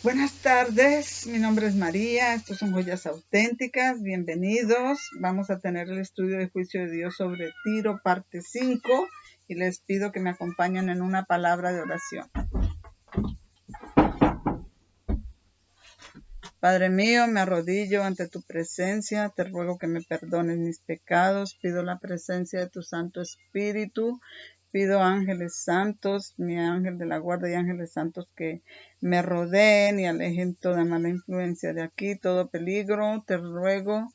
Buenas tardes, mi nombre es María, estos son Joyas Auténticas, bienvenidos. Vamos a tener el estudio de Juicio de Dios sobre Tiro, parte 5, y les pido que me acompañen en una palabra de oración. Padre mío, me arrodillo ante tu presencia, te ruego que me perdones mis pecados, pido la presencia de tu Santo Espíritu, pido ángeles santos, mi ángel de la guarda y ángeles santos que me rodeen y alejen toda mala influencia de aquí, todo peligro. Te ruego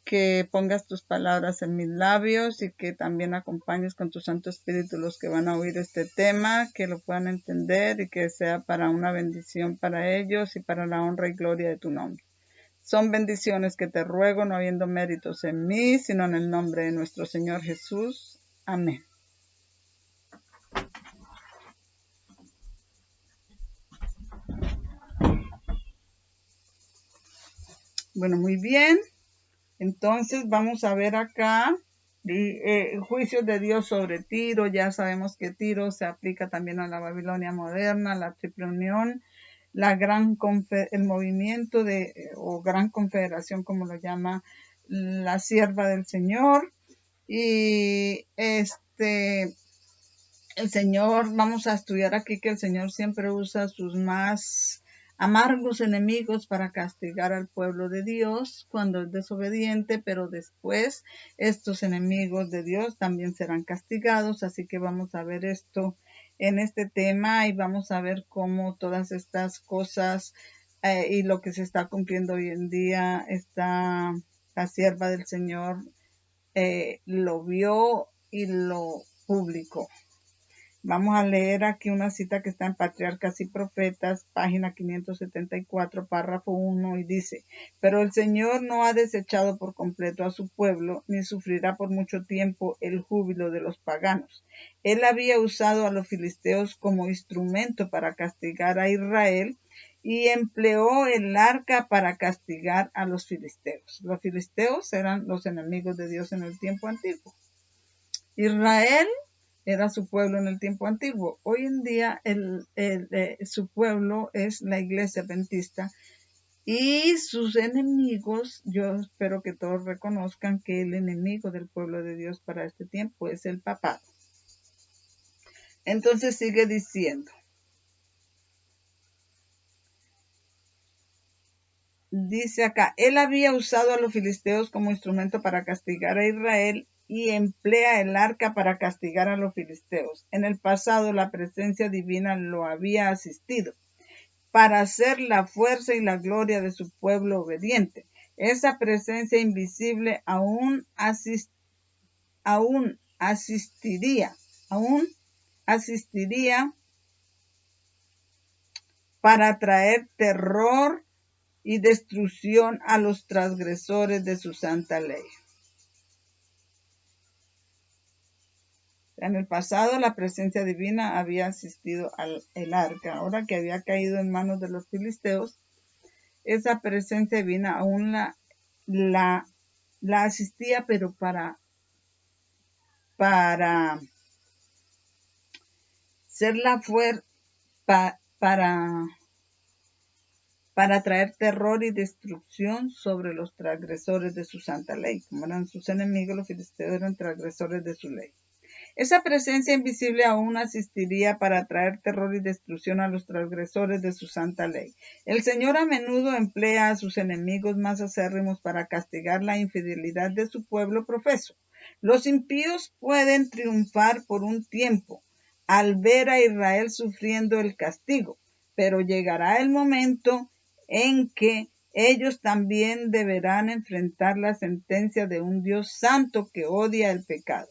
que pongas tus palabras en mis labios y que también acompañes con tu Santo Espíritu los que van a oír este tema, que lo puedan entender y que sea para una bendición para ellos y para la honra y gloria de tu nombre. Son bendiciones que te ruego, no habiendo méritos en mí, sino en el nombre de nuestro Señor Jesús. Amén. Bueno, muy bien. Entonces vamos a ver acá juicios de Dios sobre Tiro. Ya sabemos que Tiro se aplica también a la Babilonia moderna, la Triple Unión, el movimiento o Gran Confederación, como lo llama la Sierva del Señor. Y el Señor, vamos a estudiar aquí que el Señor siempre usa sus más amargos enemigos para castigar al pueblo de Dios cuando es desobediente, pero después estos enemigos de Dios también serán castigados. Así que vamos a ver esto en este tema y vamos a ver cómo todas estas cosas y lo que se está cumpliendo hoy en día, la sierva del Señor lo vio y lo publicó. Vamos a leer aquí una cita que está en Patriarcas y Profetas, página 574, párrafo 1, y dice: pero el Señor no ha desechado por completo a su pueblo, ni sufrirá por mucho tiempo el júbilo de los paganos. Él había usado a los filisteos como instrumento para castigar a Israel y empleó el arca para castigar a los filisteos. Los filisteos eran los enemigos de Dios en el tiempo antiguo. Israel era su pueblo en el tiempo antiguo. Hoy en día su pueblo es la iglesia adventista y sus enemigos, yo espero que todos reconozcan que el enemigo del pueblo de Dios para este tiempo es el papado. Entonces sigue diciendo. Dice acá, él había usado a los filisteos como instrumento para castigar a Israel y emplea el arca para castigar a los filisteos. En el pasado la presencia divina lo había asistido para hacer la fuerza y la gloria de su pueblo obediente. Esa presencia invisible aún asistiría para traer terror y destrucción a los transgresores de su santa ley. En el pasado la presencia divina había asistido al arca. Ahora que había caído en manos de los filisteos, esa presencia divina aún la asistía, pero para ser la fuerza, para traer terror y destrucción sobre los transgresores de su santa ley. Como eran sus enemigos, los filisteos eran transgresores de su ley. Esa presencia invisible aún asistiría para traer terror y destrucción a los transgresores de su santa ley. El Señor a menudo emplea a sus enemigos más acérrimos para castigar la infidelidad de su pueblo profeso. Los impíos pueden triunfar por un tiempo al ver a Israel sufriendo el castigo, pero llegará el momento en que ellos también deberán enfrentar la sentencia de un Dios santo que odia el pecado.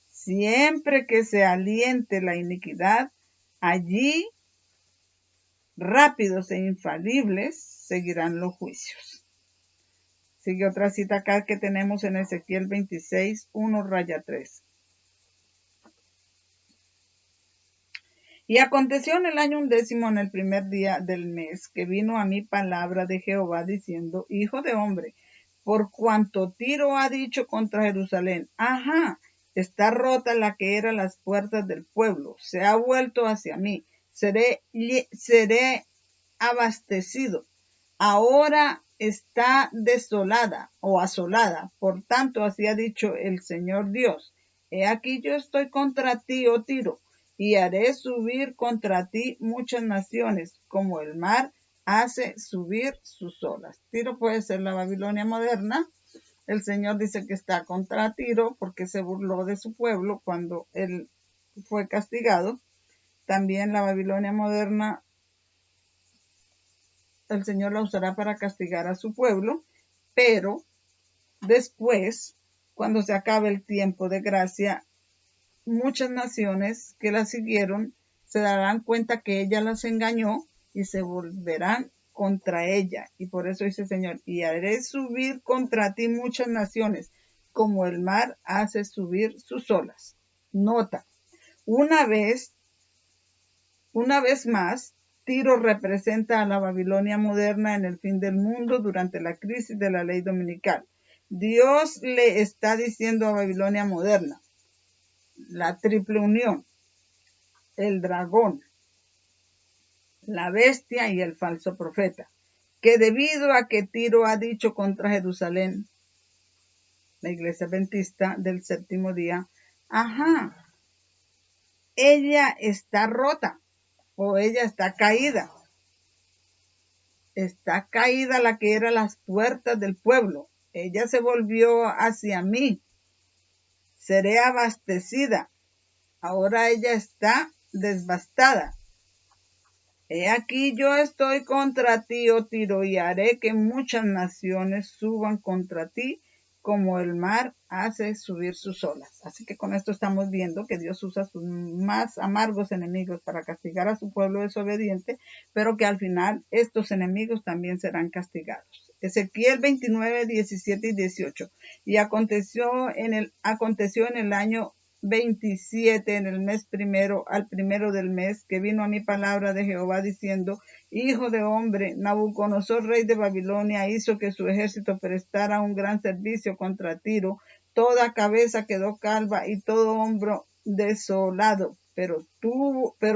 Siempre que se aliente la iniquidad, allí rápidos e infalibles seguirán los juicios. Sigue otra cita acá que tenemos en Ezequiel 26, 1-3. Y aconteció en el año 11, en el primer día del mes, que vino a mí palabra de Jehová diciendo: hijo de hombre, por cuanto Tiro ha dicho contra Jerusalén, está rota la que era las puertas del pueblo, se ha vuelto hacia mí, seré abastecido. Ahora está desolada o asolada. Por tanto, así ha dicho el Señor Dios. He aquí yo estoy contra ti, oh Tiro, y haré subir contra ti muchas naciones, como el mar hace subir sus olas. Tiro puede ser la Babilonia moderna. El Señor dice que está contra Tiro porque se burló de su pueblo cuando él fue castigado. También la Babilonia moderna, el Señor la usará para castigar a su pueblo, pero después, cuando se acabe el tiempo de gracia, muchas naciones que la siguieron se darán cuenta que ella las engañó y se volverán contra ella. Y por eso dice el Señor, y haré subir contra ti muchas naciones, como el mar hace subir sus olas. Nota, una vez más, Tiro representa a la Babilonia moderna en el fin del mundo durante la crisis de la ley dominical. Dios le está diciendo a Babilonia moderna, la triple unión, el dragón, la bestia y el falso profeta, que debido a que Tiro ha dicho contra Jerusalén, la iglesia adventista del séptimo día, ella está rota o ella está caída. Está caída la que era las puertas del pueblo. Ella se volvió hacia mí. Seré abastecida. Ahora ella está devastada. He aquí yo estoy contra ti, oh Tiro, y haré que muchas naciones suban contra ti, como el mar hace subir sus olas. Así que con esto estamos viendo que Dios usa sus más amargos enemigos para castigar a su pueblo desobediente, pero que al final estos enemigos también serán castigados. Ezequiel 29, 17 y 18. Y aconteció en el año 27, en el mes primero, al primero del mes, que vino a mi palabra de Jehová diciendo, Hijo de hombre, Nabucodonosor, rey de Babilonia, hizo que su ejército prestara un gran servicio contra Tiro. Toda cabeza quedó calva y todo hombro desolado, pero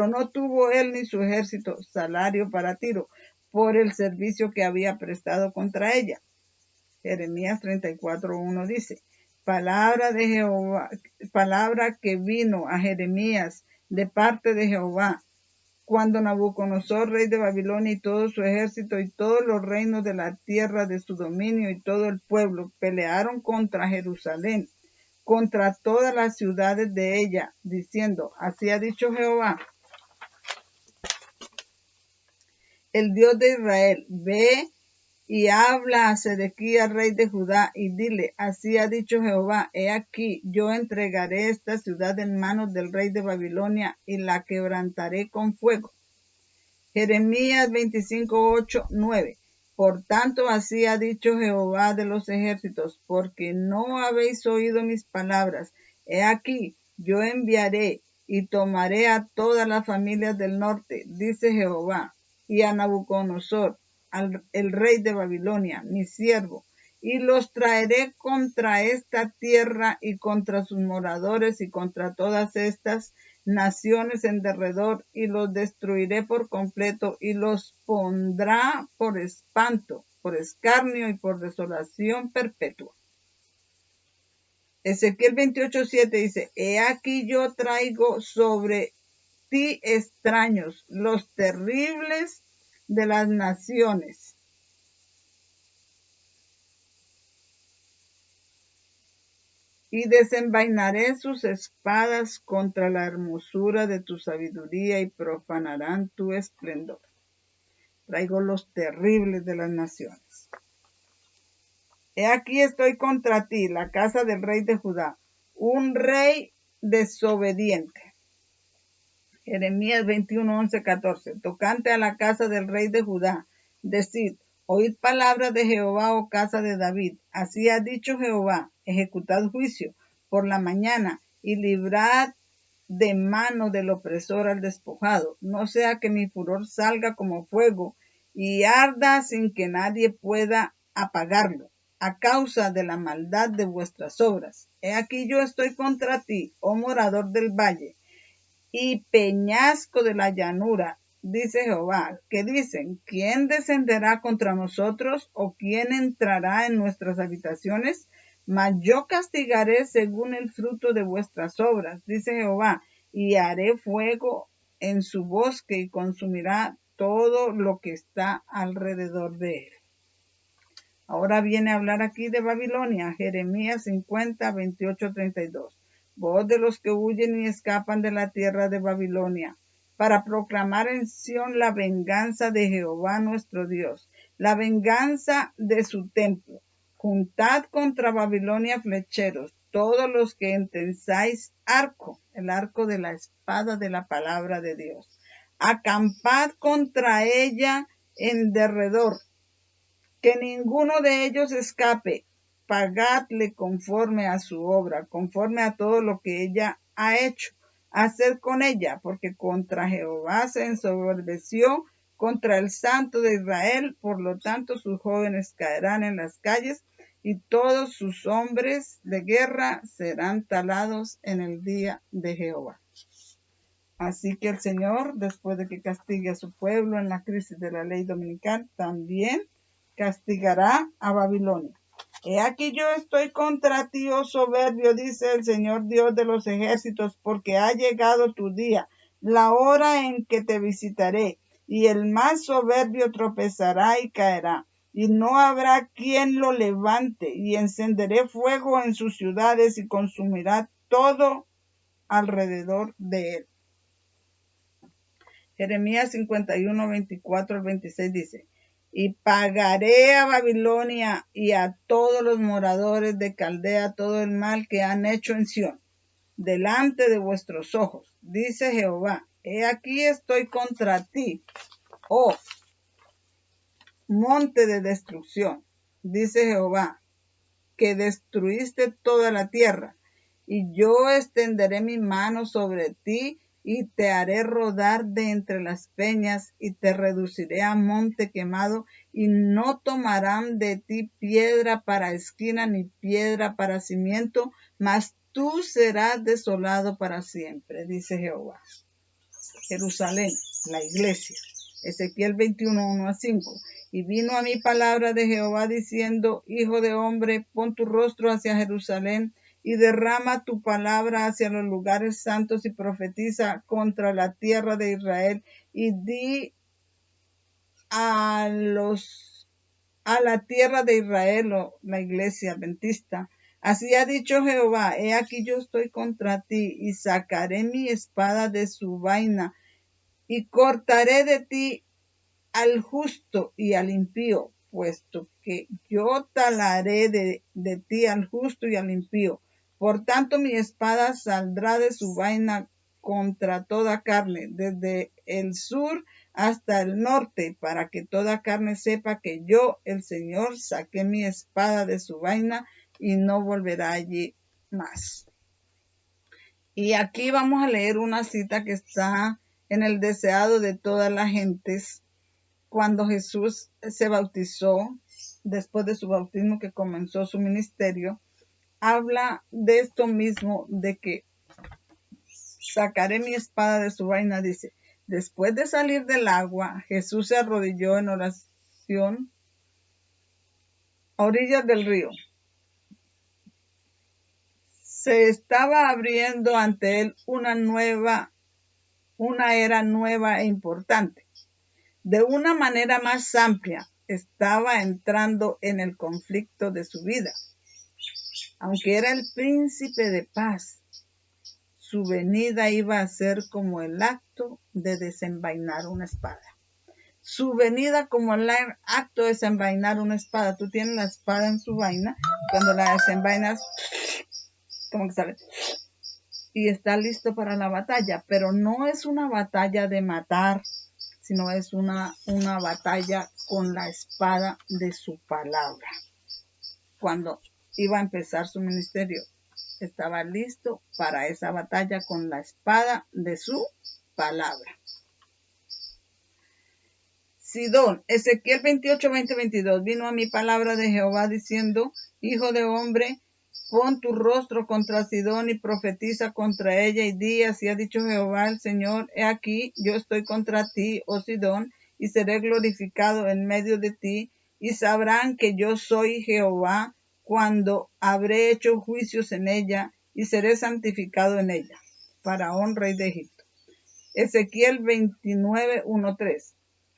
no tuvo él ni su ejército salario para Tiro por el servicio que había prestado contra ella. Jeremías 34:1 dice, palabra de Jehová, palabra que vino a Jeremías de parte de Jehová, cuando Nabucodonosor, rey de Babilonia, y todo su ejército, y todos los reinos de la tierra de su dominio, y todo el pueblo, pelearon contra Jerusalén, contra todas las ciudades de ella, diciendo, así ha dicho Jehová, el Dios de Israel, ve y habla a Sedequías, rey de Judá, y dile, así ha dicho Jehová, he aquí, yo entregaré esta ciudad en manos del rey de Babilonia, y la quebrantaré con fuego. Jeremías 25:8, 9. Por tanto, así ha dicho Jehová de los ejércitos, porque no habéis oído mis palabras. He aquí, yo enviaré y tomaré a todas las familias del norte, dice Jehová, y a Nabucodonosor, el rey de Babilonia, mi siervo, y los traeré contra esta tierra y contra sus moradores y contra todas estas naciones en derredor, y los destruiré por completo, y los pondrá por espanto, por escarnio y por desolación perpetua. Ezequiel 28:7 dice, he aquí yo traigo sobre ti extraños, los terribles de las naciones. Y desenvainaré sus espadas contra la hermosura de tu sabiduría y profanarán tu esplendor. Traigo los terribles de las naciones. He aquí estoy contra ti, la casa del rey de Judá, un rey desobediente. Jeremías 21:11-14. Tocante a la casa del rey de Judá, decid, oíd palabras de Jehová, oh casa de David. Así ha dicho Jehová, ejecutad juicio por la mañana y librad de mano del opresor al despojado. No sea que mi furor salga como fuego y arda sin que nadie pueda apagarlo, a causa de la maldad de vuestras obras. He aquí yo estoy contra ti, oh morador del valle, y peñasco de la llanura, dice Jehová, que dicen, ¿quién descenderá contra nosotros o quién entrará en nuestras habitaciones? Mas yo castigaré según el fruto de vuestras obras, dice Jehová, y haré fuego en su bosque y consumirá todo lo que está alrededor de él. Ahora viene a hablar aquí de Babilonia, Jeremías 50, 28, 32. Voz de los que huyen y escapan de la tierra de Babilonia, para proclamar en Sión la venganza de Jehová nuestro Dios, la venganza de su templo. Juntad contra Babilonia flecheros, todos los que entensáis arco, el arco de la espada de la palabra de Dios. Acampad contra ella en derredor, que ninguno de ellos escape. Pagadle conforme a su obra, conforme a todo lo que ella ha hecho. Haced con ella, porque contra Jehová se ensoberbeció, contra el Santo de Israel. Por lo tanto, sus jóvenes caerán en las calles y todos sus hombres de guerra serán talados en el día de Jehová. Así que el Señor, después de que castigue a su pueblo en la crisis de la ley dominical, también castigará a Babilonia. He aquí yo estoy contra ti, oh soberbio, dice el Señor Dios de los ejércitos, porque ha llegado tu día, la hora en que te visitaré, y el más soberbio tropezará y caerá, y no habrá quien lo levante, y encenderé fuego en sus ciudades y consumirá todo alrededor de él. Jeremías 51, 24 al 26 dice, y pagaré a Babilonia y a todos los moradores de Caldea todo el mal que han hecho en Sión, delante de vuestros ojos, dice Jehová. He aquí estoy contra ti, oh monte de destrucción, dice Jehová, que destruiste toda la tierra, y yo extenderé mi mano sobre ti y te haré rodar de entre las peñas y te reduciré a monte quemado y no tomarán de ti piedra para esquina ni piedra para cimiento, mas tú serás desolado para siempre, dice Jehová. Jerusalén, la iglesia. Ezequiel 21, 1 a 5. Y vino a mí palabra de Jehová diciendo, hijo de hombre, pon tu rostro hacia Jerusalén y derrama tu palabra hacia los lugares santos y profetiza contra la tierra de Israel y di a la tierra de Israel, o la iglesia adventista. Así ha dicho Jehová, he aquí yo estoy contra ti y sacaré mi espada de su vaina y cortaré de ti al justo y al impío, puesto que yo talaré de ti al justo y al impío. Por tanto, mi espada saldrá de su vaina contra toda carne, desde el sur hasta el norte, para que toda carne sepa que yo, el Señor, saqué mi espada de su vaina y no volverá allí más. Y aquí vamos a leer una cita que está en el deseado de todas las gentes, cuando Jesús se bautizó, después de su bautismo que comenzó su ministerio, habla de esto mismo, de que sacaré mi espada de su vaina, dice, después de salir del agua, Jesús se arrodilló en oración a orillas del río. Se estaba abriendo ante él una era nueva e importante. De una manera más amplia, estaba entrando en el conflicto de su vida. Aunque era el príncipe de paz, su venida iba a ser como el acto de desenvainar una espada. Su venida como el acto de desenvainar una espada. Tú tienes la espada en su vaina, cuando la desenvainas, como que sale, y está listo para la batalla, pero no es una batalla de matar, sino es una batalla con la espada de su palabra. Cuando iba a empezar su ministerio, estaba listo para esa batalla con la espada de su palabra. Sidón, Ezequiel 28, 20, 22. Vino a mi palabra de Jehová diciendo, hijo de hombre, pon tu rostro contra Sidón y profetiza contra ella y di, así ha dicho Jehová el Señor, he aquí, yo estoy contra ti, oh Sidón, y seré glorificado en medio de ti, y sabrán que yo soy Jehová cuando habré hecho juicios en ella, y seré santificado en ella. Faraón, rey de Egipto. Ezequiel 29:1-3.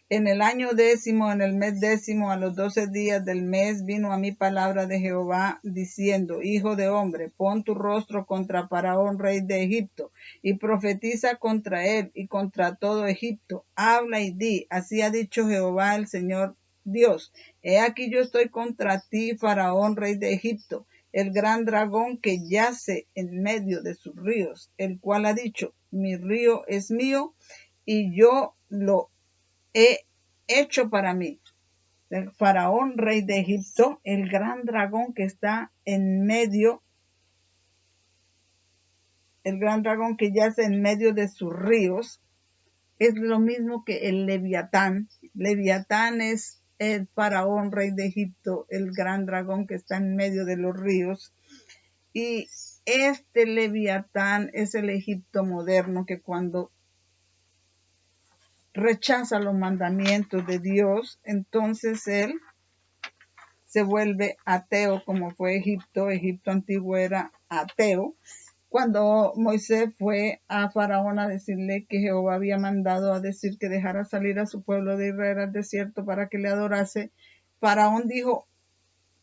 En el año 10, en el mes 10, a los 12 días del mes, vino a mí palabra de Jehová, diciendo, Hijo de hombre, pon tu rostro contra Faraón, rey de Egipto, y profetiza contra él y contra todo Egipto. Habla y di, así ha dicho Jehová el Señor Dios. He aquí yo estoy contra ti, Faraón, rey de Egipto, el gran dragón que yace en medio de sus ríos, el cual ha dicho, mi río es mío y yo lo he hecho para mí. El Faraón, rey de Egipto, el gran dragón que está en medio, el gran dragón que yace en medio de sus ríos, es lo mismo que el Leviatán. Leviatán es el Faraón, rey de Egipto, el gran dragón que está en medio de los ríos. Y este Leviatán es el Egipto moderno que cuando rechaza los mandamientos de Dios, entonces él se vuelve ateo como fue Egipto. Egipto antiguo era ateo. Cuando Moisés fue a Faraón a decirle que Jehová había mandado a decir que dejara salir a su pueblo de Israel al desierto para que le adorase, Faraón dijo,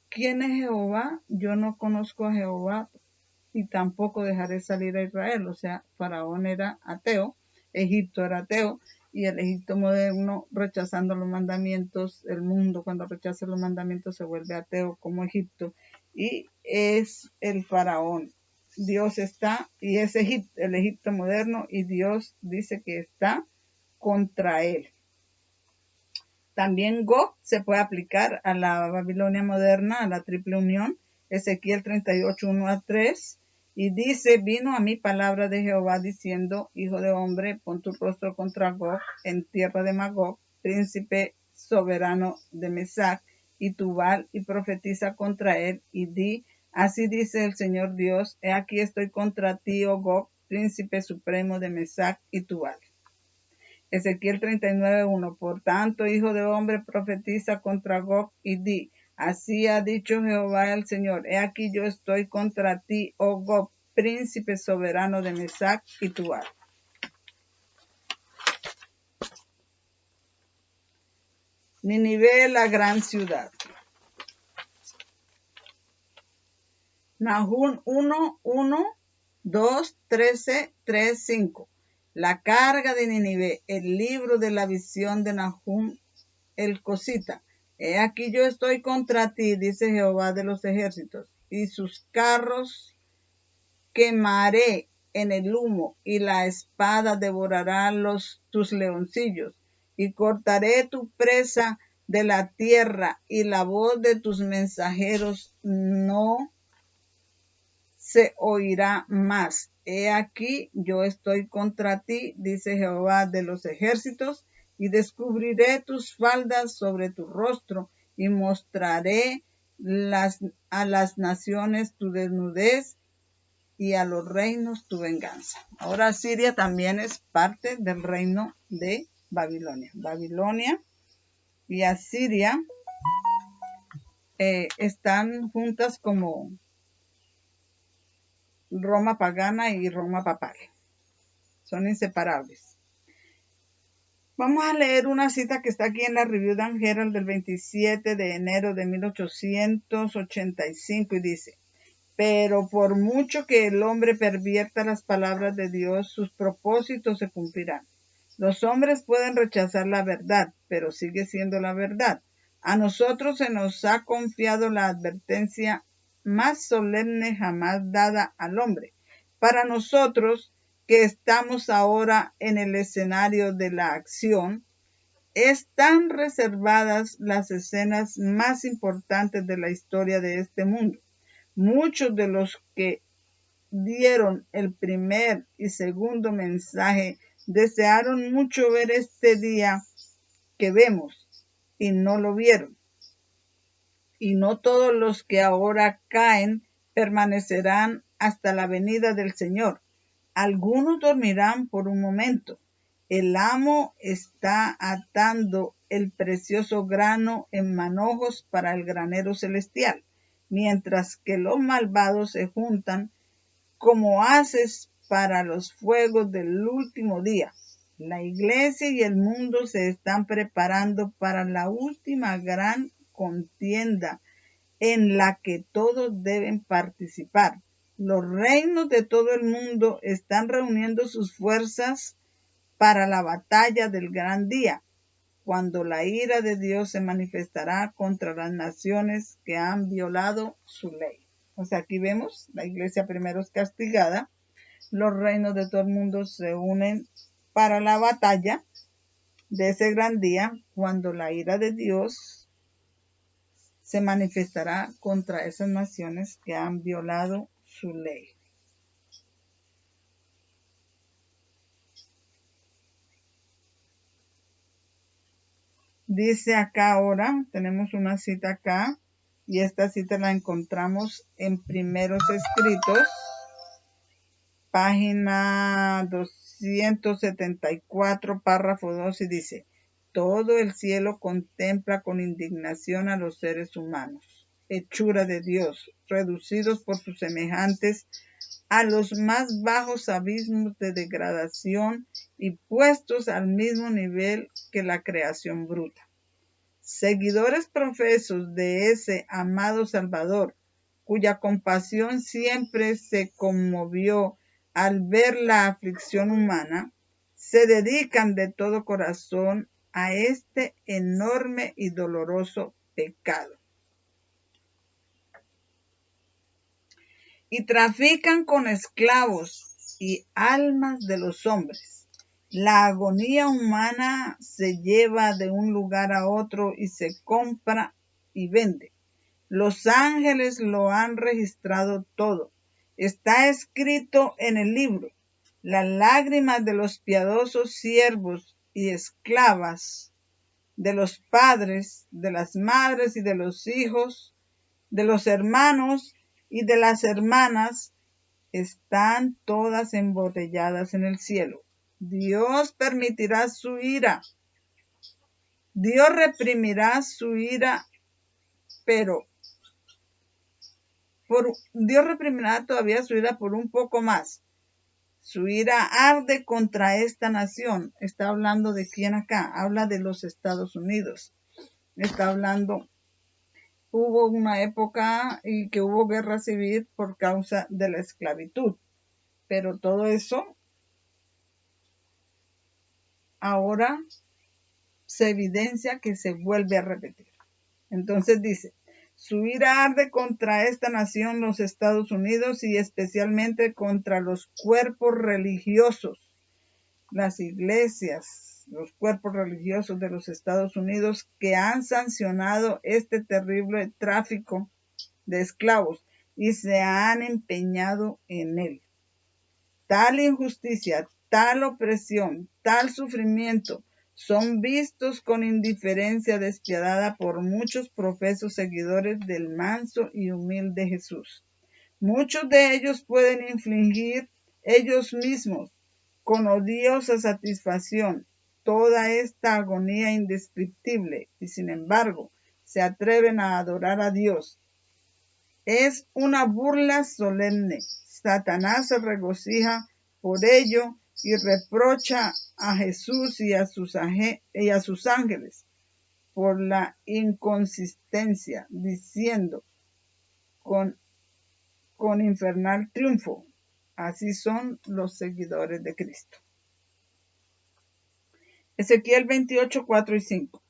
¿quién es Jehová? Yo no conozco a Jehová y tampoco dejaré salir a Israel. O sea, Faraón era ateo, Egipto era ateo, y el Egipto moderno rechazando los mandamientos, el mundo cuando rechaza los mandamientos se vuelve ateo como Egipto, y es el Faraón. Dios está, y es Egipto, el Egipto moderno, y Dios dice que está contra él. También Gog se puede aplicar a la Babilonia moderna, a la triple unión, Ezequiel 38:1-3, y dice, vino a mí palabra de Jehová diciendo, hijo de hombre, pon tu rostro contra Gog en tierra de Magog, príncipe soberano de Mesac y Tubal, y profetiza contra él, y di, así dice el Señor Dios, he aquí estoy contra ti, oh Gog, príncipe supremo de Mesac y Tubal. Ezequiel 39:1. Por tanto, hijo de hombre, profetiza contra Gog y di, así ha dicho Jehová el Señor, he aquí yo estoy contra ti, oh Gog, príncipe soberano de Mesac y Tubal. Nínive, la gran ciudad. Nahum 1:1-2-13-3-5. La carga de Nínive, el libro de la visión de Nahum el cosita. He aquí yo estoy contra ti, dice Jehová de los ejércitos, y sus carros quemaré en el humo, y la espada devorará tus leoncillos, y cortaré tu presa de la tierra, y la voz de tus mensajeros no se oirá más. He aquí yo estoy contra ti, dice Jehová de los ejércitos, y descubriré tus faldas sobre tu rostro, y mostraré a las naciones tu desnudez, y a los reinos tu venganza. Ahora Siria también es parte del reino de Babilonia. Babilonia y Asiria están juntas como Roma pagana y Roma papal. Son inseparables. Vamos a leer una cita que está aquí en la Review and Herald del 27 de enero de 1885 y dice, pero por mucho que el hombre pervierta las palabras de Dios, sus propósitos se cumplirán. Los hombres pueden rechazar la verdad, pero sigue siendo la verdad. A nosotros se nos ha confiado la advertencia más solemne jamás dada al hombre. Para nosotros, que estamos ahora en el escenario de la acción, están reservadas las escenas más importantes de la historia de este mundo. Muchos de los que dieron el primer y segundo mensaje desearon mucho ver este día que vemos y no lo vieron. Y no todos los que ahora caen permanecerán hasta la venida del Señor. Algunos dormirán por un momento. El amo está atando el precioso grano en manojos para el granero celestial, mientras que los malvados se juntan como haces para los fuegos del último día. La iglesia y el mundo se están preparando para la última gran contienda en la que todos deben participar. Los reinos de todo el mundo están reuniendo sus fuerzas para la batalla del gran día, cuando la ira de Dios se manifestará contra las naciones que han violado su ley. O sea, aquí vemos, la iglesia primero es castigada, los reinos de todo el mundo se unen para la batalla de ese gran día, cuando la ira de Dios se manifestará contra esas naciones que han violado su ley. Dice acá ahora, tenemos una cita acá, y esta cita la encontramos en Primeros Escritos, página 274, párrafo 2, y dice: todo el cielo contempla con indignación a los seres humanos, hechura de Dios, reducidos por sus semejantes a los más bajos abismos de degradación y puestos al mismo nivel que la creación bruta. Seguidores profesos de ese amado Salvador, cuya compasión siempre se conmovió al ver la aflicción humana, se dedican de todo corazón a este enorme y doloroso pecado. Y trafican con esclavos y almas de los hombres. La agonía humana se lleva de un lugar a otro y se compra y vende. Los ángeles lo han registrado todo. Está escrito en el libro. Las lágrimas de los piadosos siervos y esclavas, de los padres, de las madres y de los hijos, de los hermanos y de las hermanas, están todas embotelladas en el cielo. Dios permitirá su ira. Dios reprimirá su ira, pero Dios reprimirá todavía su ira por un poco más. Su ira arde contra esta nación. Está hablando de quién acá. Habla de los Estados Unidos. Está hablando, hubo una época y que hubo guerra civil por causa de la esclavitud. Pero todo eso ahora se evidencia que se vuelve a repetir. Entonces dice: su ira arde contra esta nación, los Estados Unidos, y especialmente contra los cuerpos religiosos, las iglesias, los cuerpos religiosos de los Estados Unidos, que han sancionado este terrible tráfico de esclavos y se han empeñado en él. Tal injusticia, tal opresión, tal sufrimiento son vistos con indiferencia despiadada por muchos profesos seguidores del manso y humilde Jesús. Muchos de ellos pueden infligir ellos mismos con odiosa satisfacción toda esta agonía indescriptible, y sin embargo se atreven a adorar a Dios. Es una burla solemne. Satanás se regocija por ello y reprocha a Jesús y a sus ángeles por la inconsistencia, diciendo con infernal triunfo: así son los seguidores de Cristo. Ezequiel 28, 4 y 5.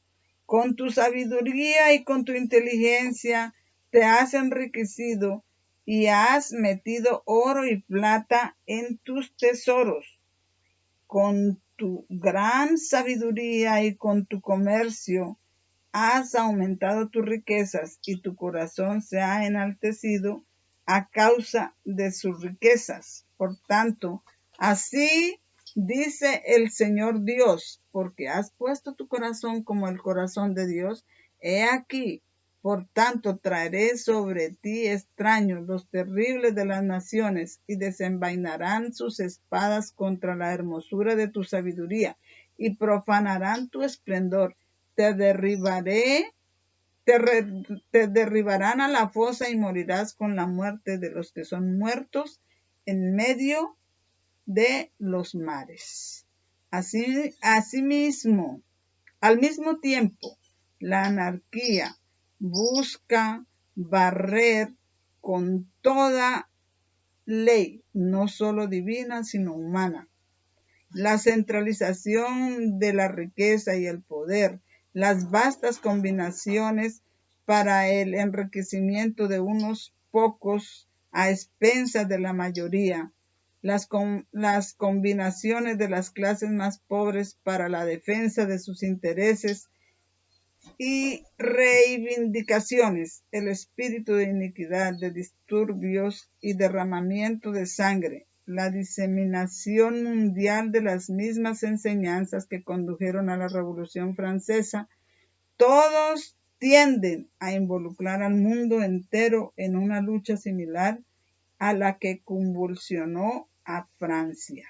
Con tu sabiduría y con tu inteligencia te has enriquecido y has metido oro y plata en tus tesoros. Con tu gran sabiduría y con tu comercio has aumentado tus riquezas, y tu corazón se ha enaltecido a causa de sus riquezas. Por tanto, así dice el Señor Dios: porque has puesto tu corazón como el corazón de Dios, he aquí, Por tanto, traeré sobre ti extraños, los terribles de las naciones, y desenvainarán sus espadas contra la hermosura de tu sabiduría, y profanarán tu esplendor. Te derribaré, te derribarán a la fosa y morirás con la muerte de los que son muertos en medio de los mares. Asimismo, al mismo tiempo, la anarquía busca barrer con toda ley, no solo divina, sino humana, la centralización de la riqueza y el poder, las vastas combinaciones para el enriquecimiento de unos pocos a expensas de la mayoría, las combinaciones de las clases más pobres para la defensa de sus intereses y reivindicaciones, el espíritu de iniquidad, de disturbios y derramamiento de sangre, la diseminación mundial de las mismas enseñanzas que condujeron a la Revolución Francesa, todos tienden a involucrar al mundo entero en una lucha similar a la que convulsionó a Francia.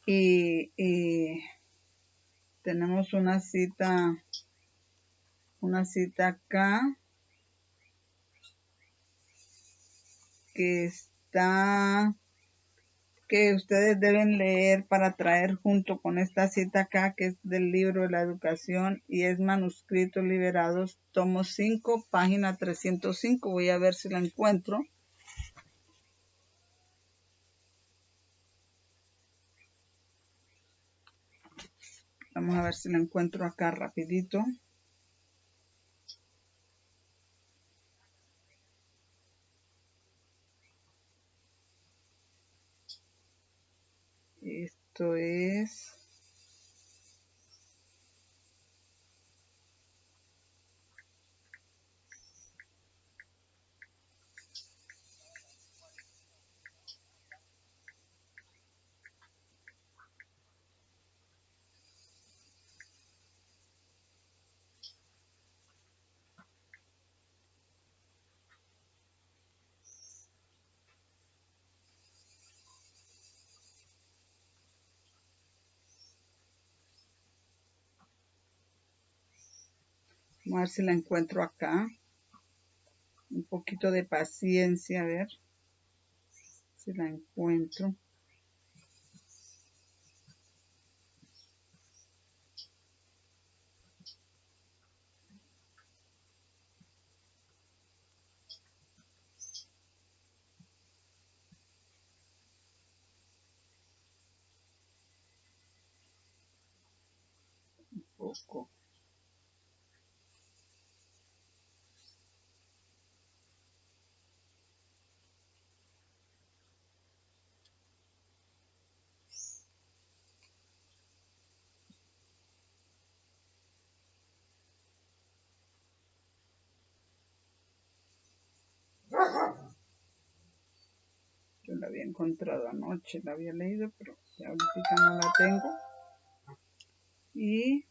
Y tenemos una cita acá que ustedes deben leer para traer junto con esta cita acá, que es del libro de la educación y es Manuscritos Liberados, tomo 5, página 305. Voy a ver si la encuentro. Vamos a ver si la encuentro acá rapidito. Esto es... Vamos a ver si la encuentro acá. Un poquito de paciencia, a ver si la encuentro. Un poco. Yo la había encontrado anoche, la había leído, pero ya ahorita no la tengo. Y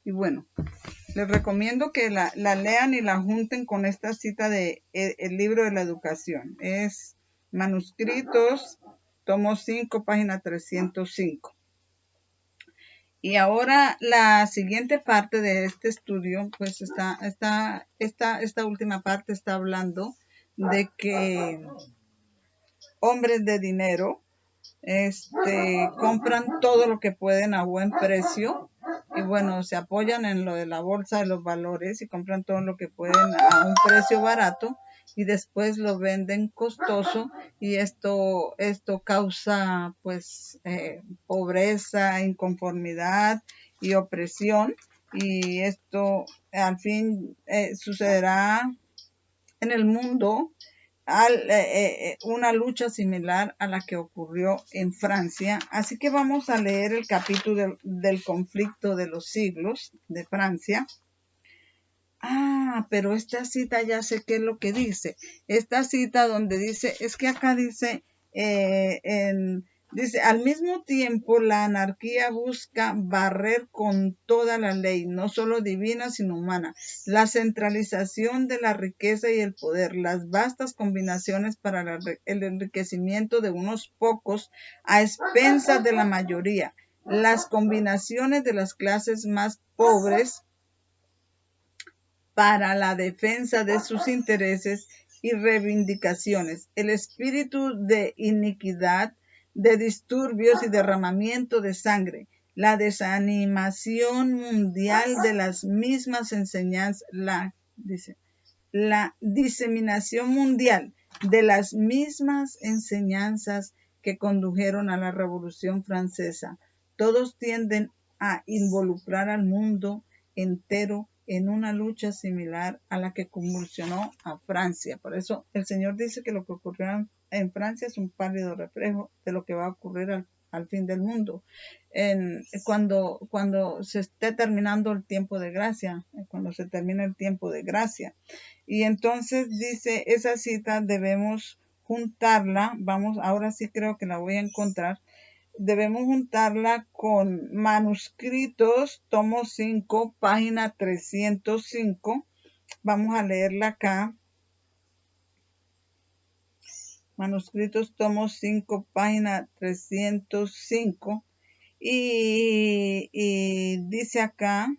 bueno, les recomiendo que la lean y la junten con esta cita de el libro de la educación. Es Manuscritos, tomo 5, página 305. Y ahora la siguiente parte de este estudio, pues esta última parte está hablando de que hombres de dinero compran todo lo que pueden a buen precio y bueno, se apoyan en lo de la bolsa de los valores y compran todo lo que pueden a un precio barato y después lo venden costoso y esto causa pues pobreza, inconformidad y opresión y esto al fin sucederá en el mundo una lucha similar a la que ocurrió en Francia. Así que vamos a leer el capítulo del conflicto de los siglos de Francia. Pero esta cita ya sé qué es lo que dice. Esta cita donde dice, es que acá dice Dice, al mismo tiempo, la anarquía busca barrer con toda la ley, no solo divina, sino humana, la centralización de la riqueza y el poder, las vastas combinaciones para el enriquecimiento de unos pocos a expensas de la mayoría, las combinaciones de las clases más pobres para la defensa de sus intereses y reivindicaciones, el espíritu de iniquidad, de disturbios y derramamiento de sangre, la desanimación mundial de las mismas enseñanzas, la diseminación mundial de las mismas enseñanzas que condujeron a la Revolución Francesa. Todos tienden a involucrar al mundo entero en una lucha similar a la que convulsionó a Francia. Por eso el Señor dice que lo que ocurrió en Francia es un pálido reflejo de lo que va a ocurrir al fin del mundo. Cuando se esté terminando el tiempo de gracia, cuando se termine el tiempo de gracia. Y entonces dice, esa cita debemos juntarla, vamos, ahora sí creo que la voy a encontrar, debemos juntarla con Manuscritos, tomo 5, página 305. Vamos a leerla acá. Manuscritos, tomo 5, página 305. Y dice acá,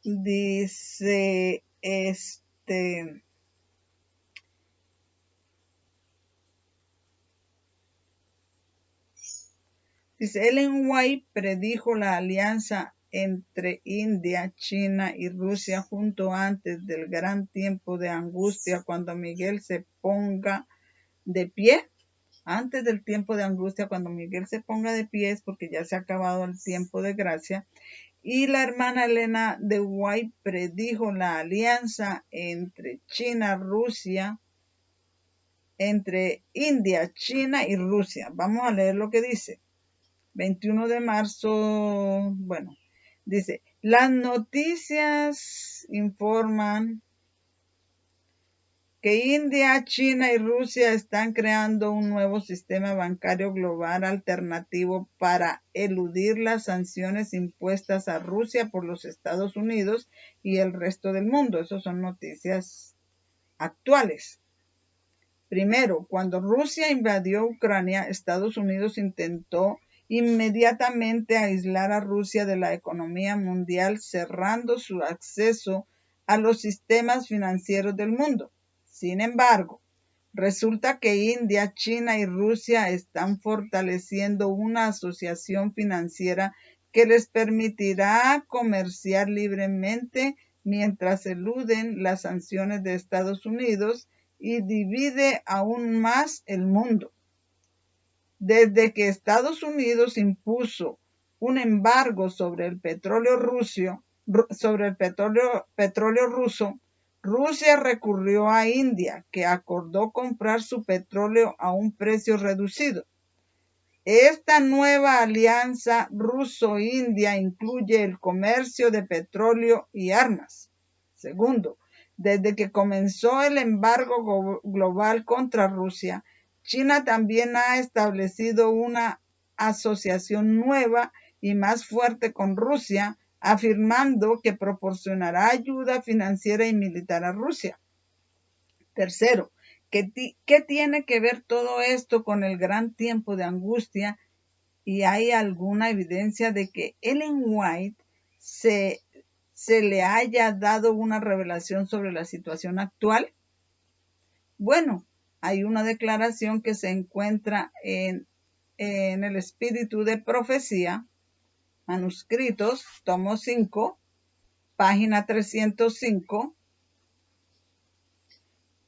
dice, dice, Ellen White predijo la alianza entre India, China y Rusia justo antes del gran tiempo de angustia, cuando Miguel se ponga de pie. Antes del tiempo de angustia, cuando Miguel se ponga de pie, es porque ya se ha acabado el tiempo de gracia. Y la hermana Elena de White predijo la alianza entre China, Rusia, entre India, China y Rusia. Vamos a leer lo que dice. 21 de marzo, bueno, dice, las noticias informan que India, China y Rusia están creando un nuevo sistema bancario global alternativo para eludir las sanciones impuestas a Rusia por los Estados Unidos y el resto del mundo. Esas son noticias actuales. Primero, cuando Rusia invadió Ucrania, Estados Unidos intentó inmediatamente aislar a Rusia de la economía mundial, cerrando su acceso a los sistemas financieros del mundo. Sin embargo, resulta que India, China y Rusia están fortaleciendo una asociación financiera que les permitirá comerciar libremente mientras eluden las sanciones de Estados Unidos y divide aún más el mundo. Desde que Estados Unidos impuso un embargo sobre el petróleo ruso, Rusia recurrió a India, que acordó comprar su petróleo a un precio reducido. Esta nueva alianza ruso-india incluye el comercio de petróleo y armas. Segundo, desde que comenzó el embargo global contra Rusia, China también ha establecido una asociación nueva y más fuerte con Rusia, afirmando que proporcionará ayuda financiera y militar a Rusia. Tercero, ¿qué tiene que ver todo esto con el gran tiempo de angustia? ¿Y hay alguna evidencia de que Ellen White se le haya dado una revelación sobre la situación actual? Bueno, hay una declaración que se encuentra en el Espíritu de Profecía, Manuscritos, tomo 5, página 305,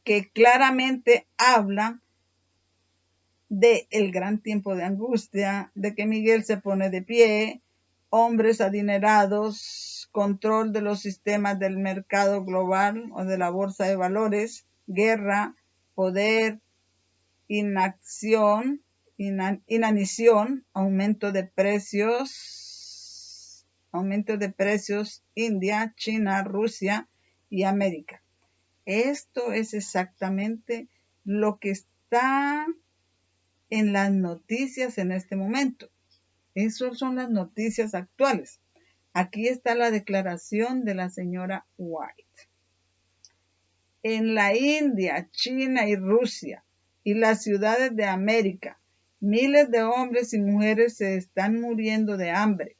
que claramente habla del gran tiempo de angustia, de que Miguel se pone de pie, hombres adinerados, control de los sistemas del mercado global o de la bolsa de valores, guerra, poder, inanición, aumento de precios, India, China, Rusia y América. Esto es exactamente lo que está en las noticias en este momento. Esas son las noticias actuales. Aquí está la declaración de la señora White. En la India, China y Rusia y las ciudades de América, miles de hombres y mujeres se están muriendo de hambre.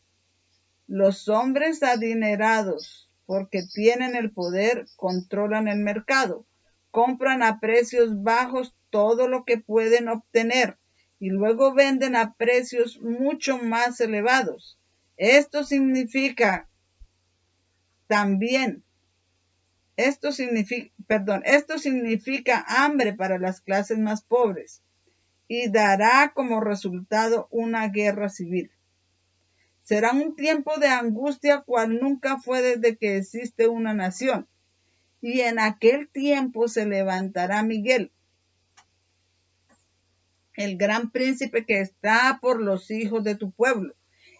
Los hombres adinerados, porque tienen el poder, controlan el mercado, compran a precios bajos todo lo que pueden obtener y luego venden a precios mucho más elevados. Esto significa hambre para las clases más pobres y dará como resultado una guerra civil. Será un tiempo de angustia cual nunca fue desde que existe una nación. Y en aquel tiempo se levantará Miguel, el gran príncipe que está por los hijos de tu pueblo.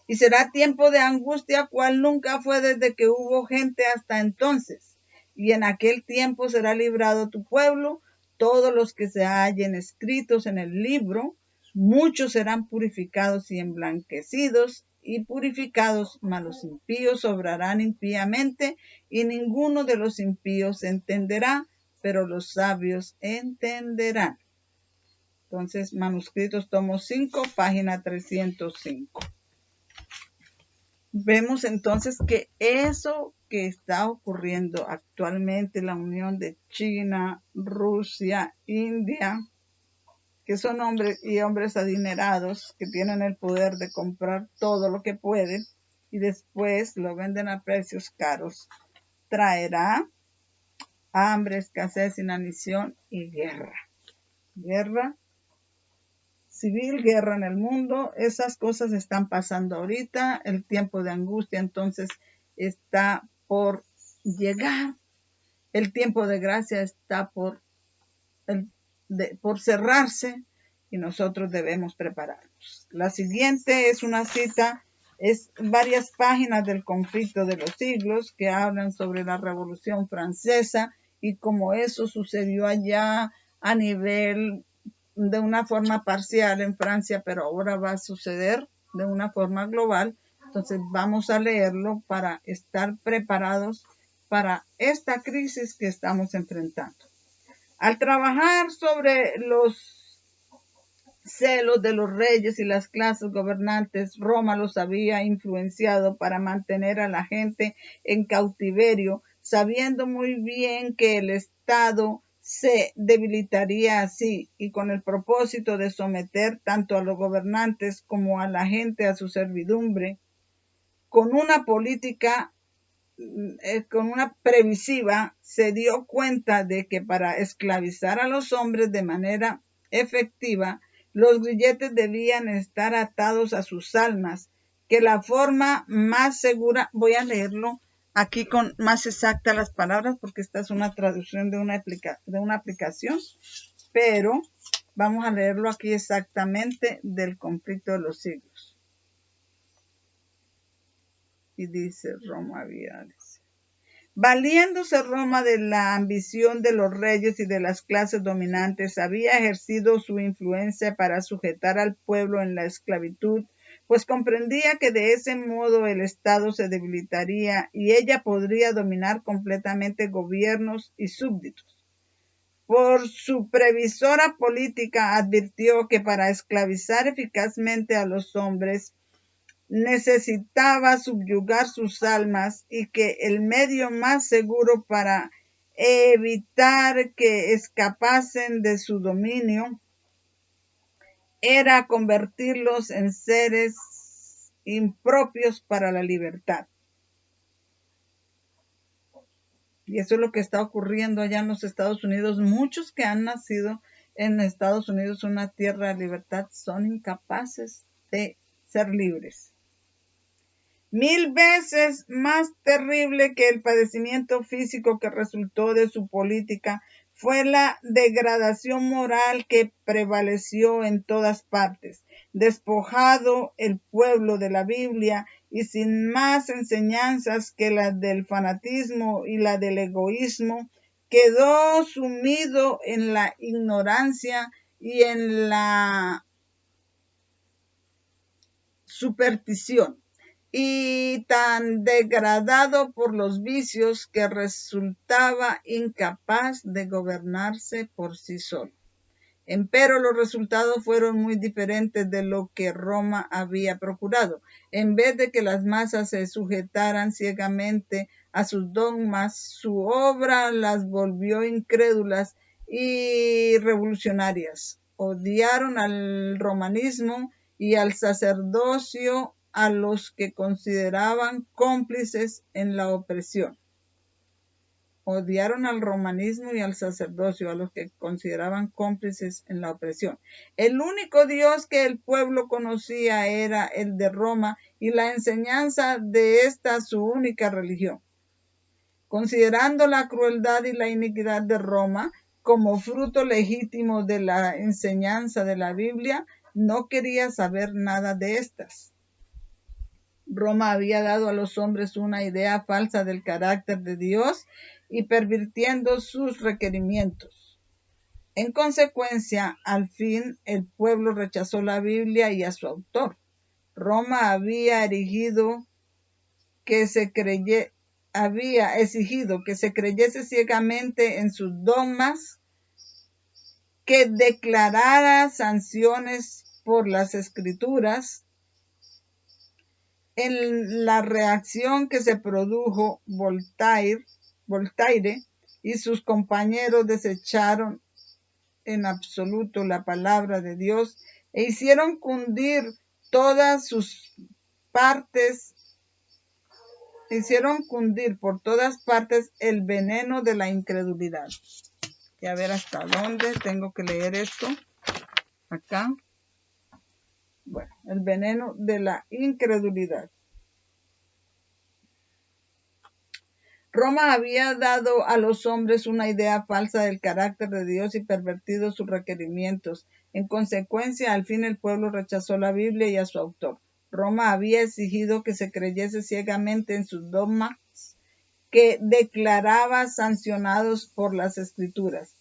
Y será tiempo de angustia cual nunca fue desde que hubo gente hasta entonces. Y en aquel tiempo será librado tu pueblo, todos los que se hallen escritos en el libro, muchos serán purificados y emblanquecidos y purificados, mas los impíos obrarán impíamente, y ninguno de los impíos entenderá, pero los sabios entenderán. Entonces, manuscritos tomo 5, página 305. Vemos entonces que eso que está ocurriendo actualmente, la unión de China, Rusia, India, que son hombres y hombres adinerados que tienen el poder de comprar todo lo que pueden y después lo venden a precios caros, traerá hambre, escasez, inanición y guerra. Guerra civil, guerra en el mundo. Esas cosas están pasando ahorita. El tiempo de angustia entonces está por llegar. El tiempo de gracia está por cerrarse y nosotros debemos prepararnos. La siguiente es una cita, es varias páginas del conflicto de los siglos que hablan sobre la Revolución Francesa y cómo eso sucedió allá a nivel de una forma parcial en Francia, pero ahora va a suceder de una forma global. Entonces vamos a leerlo para estar preparados para esta crisis que estamos enfrentando. Al trabajar sobre los celos de los reyes y las clases gobernantes, Roma los había influenciado para mantener a la gente en cautiverio, sabiendo muy bien que el Estado se debilitaría así y con el propósito de someter tanto a los gobernantes como a la gente a su servidumbre, con una política con una previsiva, se dio cuenta de que para esclavizar a los hombres de manera efectiva, los grilletes debían estar atados a sus almas, que la forma más segura, voy a leerlo aquí con más exactas las palabras, porque esta es una traducción de una aplicación, pero vamos a leerlo aquí exactamente del conflicto de los siglos. Y dice Roma Viales. Valiéndose Roma de la ambición de los reyes y de las clases dominantes, había ejercido su influencia para sujetar al pueblo en la esclavitud, pues comprendía que de ese modo el Estado se debilitaría y ella podría dominar completamente gobiernos y súbditos. Por su previsora política advirtió que para esclavizar eficazmente a los hombres necesitaba subyugar sus almas y que el medio más seguro para evitar que escapasen de su dominio era convertirlos en seres impropios para la libertad. Y eso es lo que está ocurriendo allá en los Estados Unidos. Muchos que han nacido en Estados Unidos, una tierra de libertad, son incapaces de ser libres. 1000 veces más terrible que el padecimiento físico que resultó de su política fue la degradación moral que prevaleció en todas partes. Despojado el pueblo de la Biblia y sin más enseñanzas que las del fanatismo y la del egoísmo, quedó sumido en la ignorancia y en la superstición, y tan degradado por los vicios que resultaba incapaz de gobernarse por sí solo. Empero los resultados fueron muy diferentes de lo que Roma había procurado. En vez de que las masas se sujetaran ciegamente a sus dogmas, su obra las volvió incrédulas y revolucionarias. Odiaron al romanismo y al sacerdocio, a los que consideraban cómplices en la opresión. Odiaron al romanismo y al sacerdocio, a los que consideraban cómplices en la opresión. El único Dios que el pueblo conocía era el de Roma, y la enseñanza de esta su única religión. Considerando la crueldad y la iniquidad de Roma como fruto legítimo de la enseñanza de la Biblia, no quería saber nada de estas. Roma había dado a los hombres una idea falsa del carácter de Dios y pervirtiendo sus requerimientos. En consecuencia, al fin, el pueblo rechazó la Biblia y a su autor. Roma había exigido que se creyese ciegamente en sus dogmas, que declarara sanciones por las Escrituras. En la reacción que se produjo, Voltaire y sus compañeros desecharon en absoluto la palabra de Dios e hicieron cundir por todas partes el veneno de la incredulidad. Y a ver hasta dónde tengo que leer esto. Acá. Bueno, el veneno de la incredulidad. Roma había dado a los hombres una idea falsa del carácter de Dios y pervertido sus requerimientos. En consecuencia, al fin el pueblo rechazó la Biblia y a su autor. Roma había exigido que se creyese ciegamente en sus dogmas, que declaraba sancionados por las Escrituras.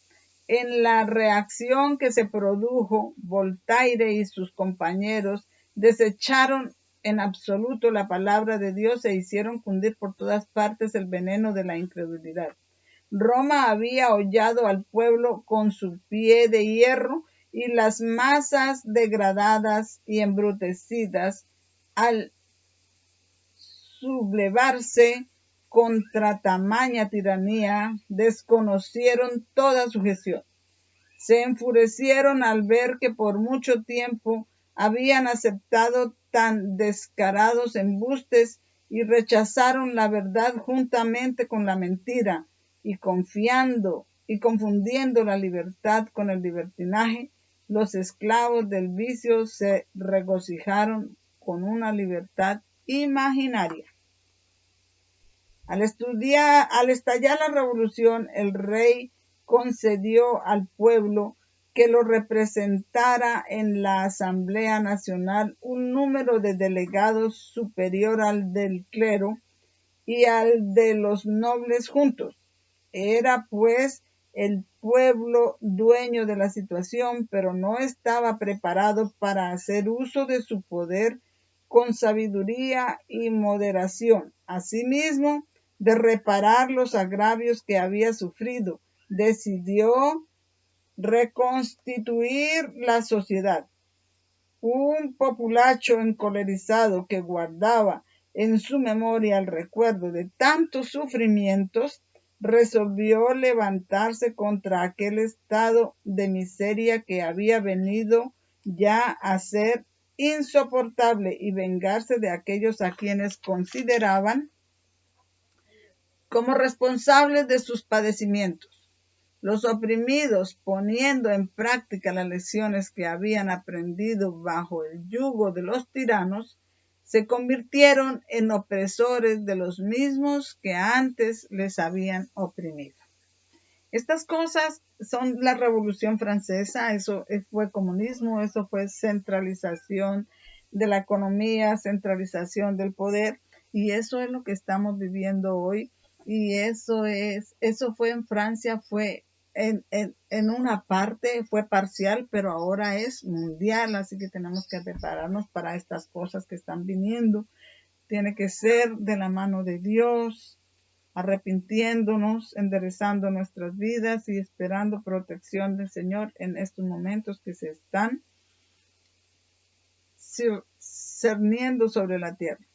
En la reacción que se produjo, Voltaire y sus compañeros desecharon en absoluto la palabra de Dios e hicieron cundir por todas partes el veneno de la incredulidad. Roma había hollado al pueblo con su pie de hierro, y las masas degradadas y embrutecidas, al sublevarse contra tamaña tiranía, desconocieron toda sujeción. Se enfurecieron al ver que por mucho tiempo habían aceptado tan descarados embustes y rechazaron la verdad juntamente con la mentira, y confundiendo la libertad con el libertinaje, los esclavos del vicio se regocijaron con una libertad imaginaria. Al estallar la revolución, el rey concedió al pueblo que lo representara en la Asamblea Nacional un número de delegados superior al del clero y al de los nobles juntos. Era pues el pueblo dueño de la situación, pero no estaba preparado para hacer uso de su poder con sabiduría y moderación. Asimismo, de reparar los agravios que había sufrido, decidió reconstituir la sociedad. Un populacho encolerizado que guardaba en su memoria el recuerdo de tantos sufrimientos, resolvió levantarse contra aquel estado de miseria que había venido ya a ser insoportable y vengarse de aquellos a quienes consideraban como responsables de sus padecimientos. Los oprimidos, poniendo en práctica las lecciones que habían aprendido bajo el yugo de los tiranos, se convirtieron en opresores de los mismos que antes les habían oprimido. Estas cosas son la Revolución Francesa, eso fue comunismo, eso fue centralización de la economía, centralización del poder, y eso es lo que estamos viviendo hoy. Y eso fue en Francia, fue en una parte, fue parcial, pero ahora es mundial, así que tenemos que prepararnos para estas cosas que están viniendo. Tiene que ser de la mano de Dios, arrepintiéndonos, enderezando nuestras vidas y esperando protección del Señor en estos momentos que se están cerniendo sobre la tierra.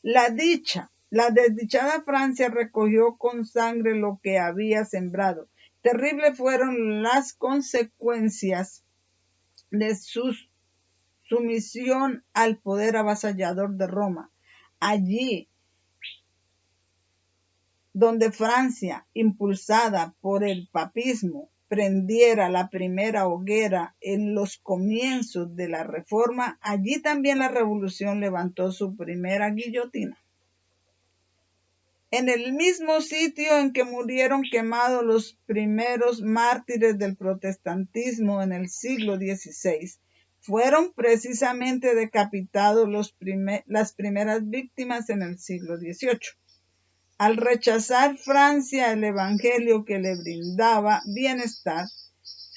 La desdichada Francia recogió con sangre lo que había sembrado. Terribles fueron las consecuencias de su sumisión al poder avasallador de Roma. Allí donde Francia, impulsada por el papismo, prendiera la primera hoguera en los comienzos de la Reforma, allí también la Revolución levantó su primera guillotina. En el mismo sitio en que murieron quemados los primeros mártires del protestantismo en el siglo XVI, fueron precisamente decapitados las primeras víctimas en el siglo XVIII. Al rechazar Francia el evangelio que le brindaba bienestar,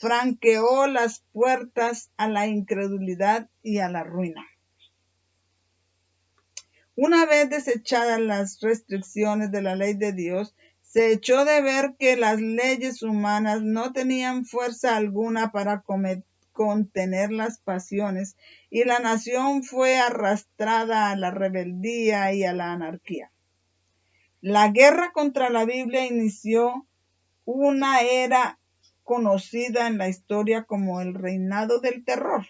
franqueó las puertas a la incredulidad y a la ruina. Una vez desechadas las restricciones de la ley de Dios, se echó de ver que las leyes humanas no tenían fuerza alguna para contener las pasiones, y la nación fue arrastrada a la rebeldía y a la anarquía. La guerra contra la Biblia inició una era conocida en la historia como el reinado del terror.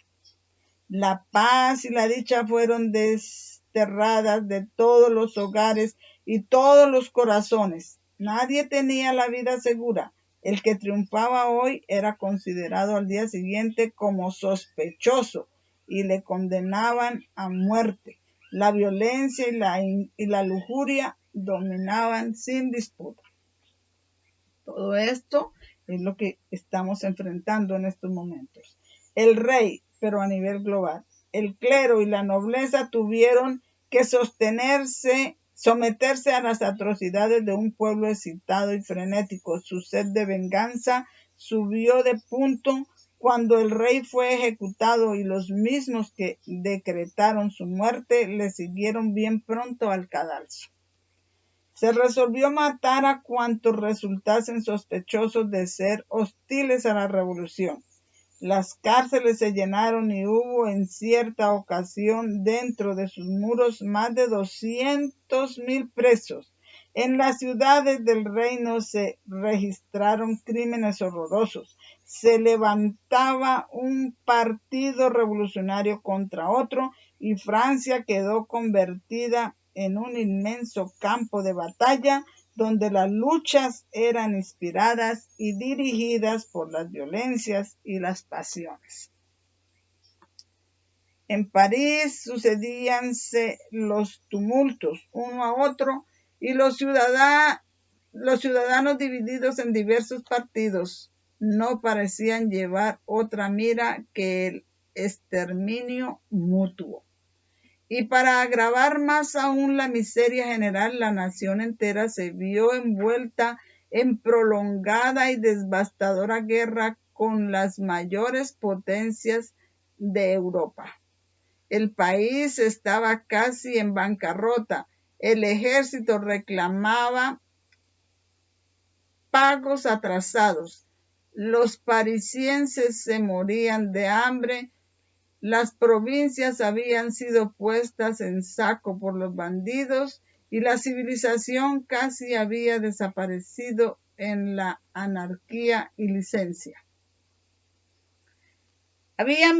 La paz y la dicha fueron desterradas de todos los hogares y todos los corazones. Nadie tenía la vida segura. El que triunfaba hoy era considerado al día siguiente como sospechoso y le condenaban a muerte. La violencia y la lujuria dominaban sin disputa. Todo esto es lo que estamos enfrentando en estos momentos. El rey, pero a nivel global, el clero y la nobleza tuvieron que someterse a las atrocidades de un pueblo excitado y frenético. Su sed de venganza subió de punto cuando el rey fue ejecutado, y los mismos que decretaron su muerte le siguieron bien pronto al cadalso. Se resolvió matar a cuantos resultasen sospechosos de ser hostiles a la revolución. Las cárceles se llenaron y hubo en cierta ocasión dentro de sus muros más de 200,000 presos. En las ciudades del reino se registraron crímenes horrorosos. Se levantaba un partido revolucionario contra otro y Francia quedó convertida en un inmenso campo de batalla donde las luchas eran inspiradas y dirigidas por las violencias y las pasiones. En París sucedíanse los tumultos uno a otro y los ciudadanos divididos en diversos partidos no parecían llevar otra mira que el exterminio mutuo. Y para agravar más aún la miseria general, la nación entera se vio envuelta en prolongada y devastadora guerra con las mayores potencias de Europa. El país estaba casi en bancarrota. El ejército reclamaba pagos atrasados. Los parisienses se morían de hambre. Las provincias habían sido puestas en saco por los bandidos y la civilización casi había desaparecido en la anarquía y licencia. Había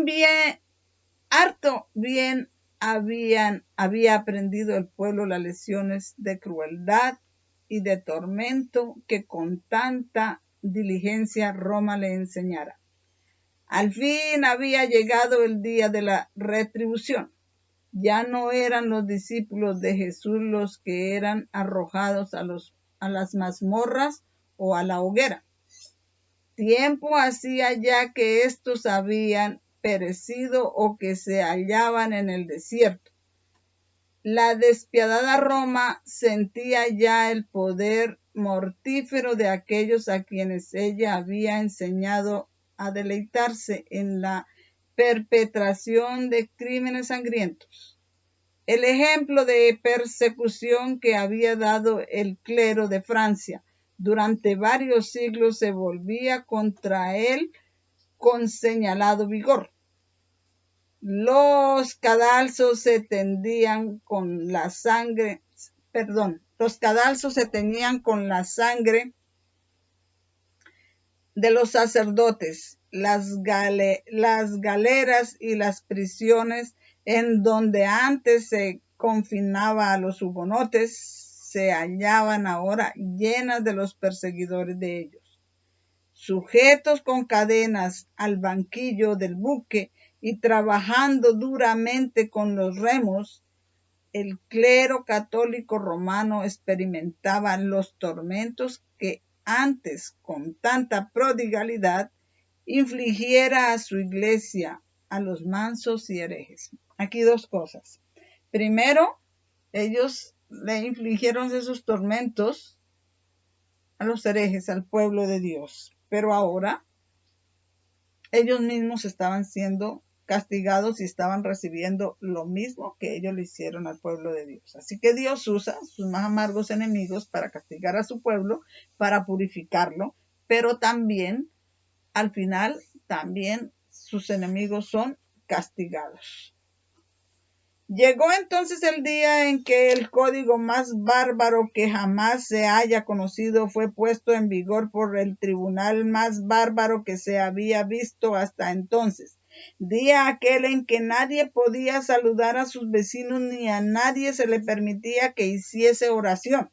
aprendido el pueblo las lecciones de crueldad y de tormento que con tanta diligencia Roma le enseñara. Al fin había llegado el día de la retribución. Ya no eran los discípulos de Jesús los que eran arrojados a las mazmorras o a la hoguera. Tiempo hacía ya que estos habían perecido o que se hallaban en el desierto. La despiadada Roma sentía ya el poder mortífero de aquellos a quienes ella había enseñado a deleitarse en la perpetración de crímenes sangrientos. El ejemplo de persecución que había dado el clero de Francia durante varios siglos se volvía contra él con señalado vigor. Los cadalsos se teñían con la sangre de los sacerdotes, las galeras y las prisiones en donde antes se confinaba a los hugonotes se hallaban ahora llenas de los perseguidores de ellos. Sujetos con cadenas al banquillo del buque y trabajando duramente con los remos, el clero católico romano experimentaba los tormentos que antes con tanta prodigalidad infligiera a su iglesia, a los mansos y herejes. Aquí dos cosas. Primero, ellos le infligieron esos tormentos a los herejes, al pueblo de Dios. Pero ahora ellos mismos estaban siendo castigados y estaban recibiendo lo mismo que ellos le hicieron al pueblo de Dios. Así que Dios usa sus más amargos enemigos para castigar a su pueblo, para purificarlo, pero también, al final, también sus enemigos son castigados. Llegó entonces el día en que el código más bárbaro que jamás se haya conocido fue puesto en vigor por el tribunal más bárbaro que se había visto hasta entonces. Día aquel en que nadie podía saludar a sus vecinos ni a nadie se le permitía que hiciese oración,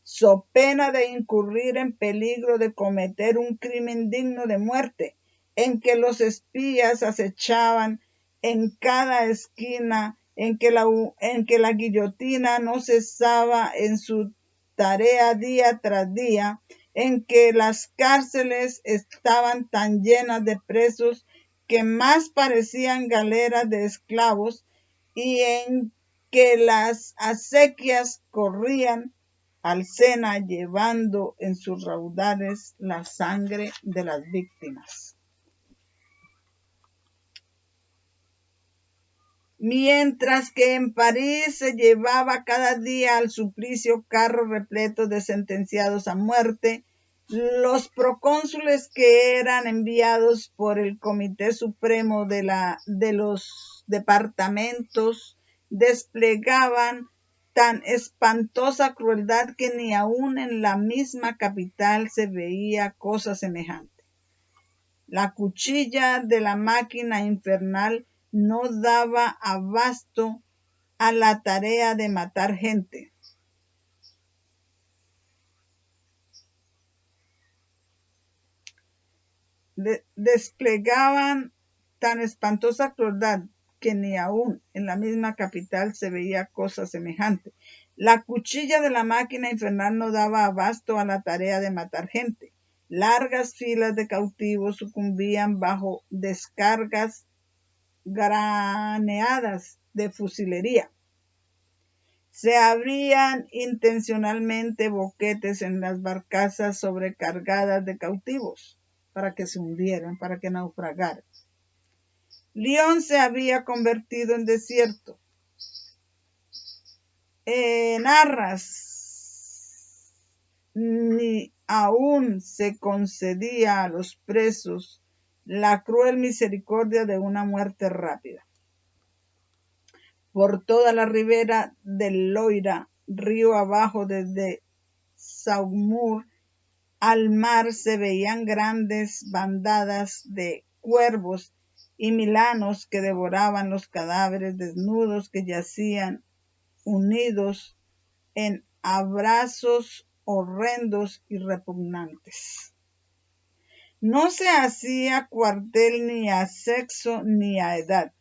so pena de incurrir en peligro de cometer un crimen digno de muerte, en que los espías acechaban en cada esquina, en que la guillotina no cesaba en su tarea día tras día, en que las cárceles estaban tan llenas de presos que más parecían galeras de esclavos, y en que las acequias corrían al Sena llevando en sus raudales la sangre de las víctimas. Mientras que en París se llevaba cada día al suplicio carros repletos de sentenciados a muerte, los procónsules que eran enviados por el Comité Supremo de los departamentos desplegaban tan espantosa crueldad que ni aun en la misma capital se veía cosa semejante. La cuchilla de la máquina infernal no daba abasto a la tarea de matar gente. Desplegaban tan espantosa crueldad que ni aun en la misma capital se veía cosa semejante. La cuchilla de la máquina infernal no daba abasto a la tarea de matar gente. Largas filas de cautivos sucumbían bajo descargas graneadas de fusilería. Se abrían intencionalmente boquetes en las barcazas sobrecargadas de cautivos para que se hundieran, para que naufragaran. Lyon se había convertido en desierto. En Arras ni aún se concedía a los presos la cruel misericordia de una muerte rápida. Por toda la ribera del Loira, río abajo desde Saumur al mar, se veían grandes bandadas de cuervos y milanos que devoraban los cadáveres desnudos que yacían unidos en abrazos horrendos y repugnantes. No se hacía cuartel ni a sexo ni a edad.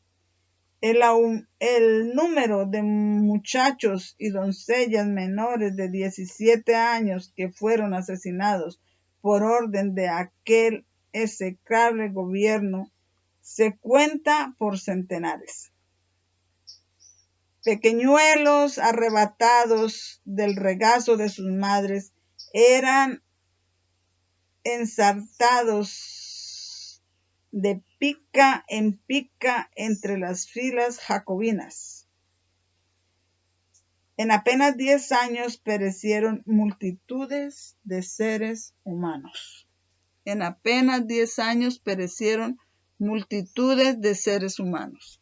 El número de muchachos y doncellas menores de 17 años que fueron asesinados por orden de aquel execrable gobierno se cuenta por centenares. pequeñuelos arrebatados del regazo de sus madres, eran ensartados de pica en pica entre las filas jacobinas. En apenas 10 años perecieron multitudes de seres humanos. En apenas 10 años perecieron multitudes de seres humanos.